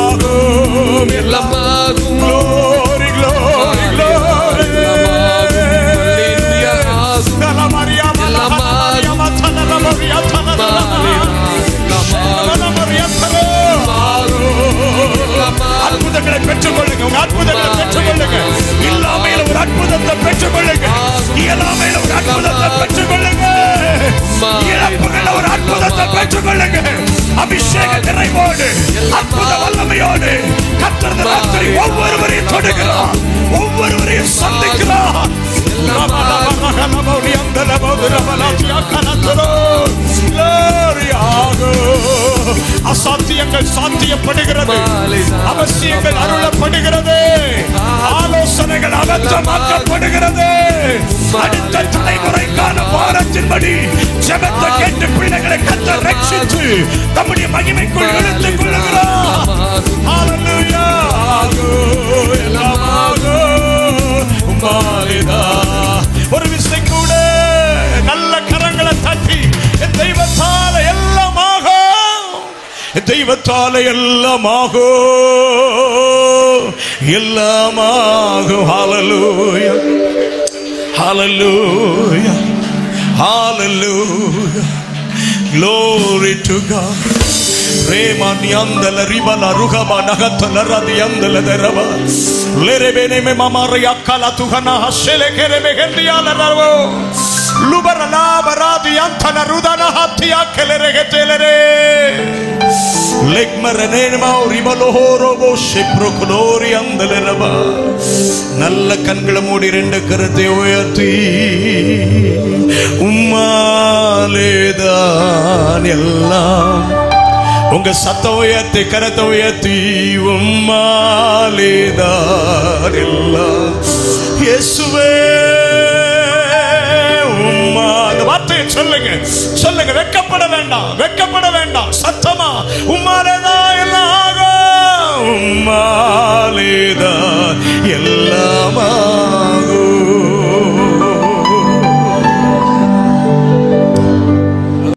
ஆகும், எல்லாம் ஆகும். Glory, glory, glory. அற்புதங்களை பெற்றுக்கொள்ளுங்க, உங்க அற்புதங்களை பெற்றுக்கொள்ளுங்க. இல்லாமையில ஒரு அற்புதத்தை பெற்றுக்கொள்ளுங்க, இயலாமையில ஒரு அற்புதத்தை பெற்றுக்கொள்ளுங்க, இழப்புகளை ஒரு அற்புதத்தை பெற்றுக்கொள்ளுங்க. அபிஷேக நிறைவோடு அற்புத வல்லமையோடு கர்த்தர் ராத்திரி ஒவ்வொருவரையும் தொடுகிறார், ஒவ்வொருவரையும் சந்திக்கிறார். அசாத்தியங்கள் சாத்தியப்படுகிறது, அவசியங்கள் அருளப்படுகிறது, ஆலோசனைகள் அபத்தமாக்கப்படுகிறது. அடுத்த தலைமுறைக்கான வாரத்தின்படி ஜெபத்தை கேட்டு பிள்ளைகளை கர்த்தர் ரட்சித்து தம்முடைய மகிமைக்குள் இழுத்துக் கொள்ளுகிறார். ஹல்லேலூயா. எல்லாம் ஒரு விசை கூட நல்ல கரங்களை தட்டி தெய்வத்தால எல்லாமாகும், தெய்வத்தால எல்லாமாகும், எல்லாமாகும். ஹல்லேலூயா, ஹல்லேலூயா, ஹல்லேலூயா. Glory to God. Remaniandala ribala rugaba nagatala radiandala deraba. Lerebene me mamare yakala tuhana hasele kerebe gendiala ravo. Lubarala baradi antana rudana hatia kelere getelere. Lekmarane mauri balohoro bo shepro glory andale raba. நல்ல கண்களை மூடி ரெண்டு கரத்தை உயர்த்தி உம்மாலேதான் எல்லாம். உங்க சத்தம் உயர்த்தி கரத்தை உயர்த்தி உம்மாலேதான் எல்லாம். இயேசுவே உம்மா. அந்த வார்த்தையை சொல்லுங்க, சொல்லுங்க. வெட்கப்பட வேண்டாம், வெட்கப்பட வேண்டாம். சத்தமா உம்மாலேதான் எல்லாம், உம்மாலேதான் எல்லாமா.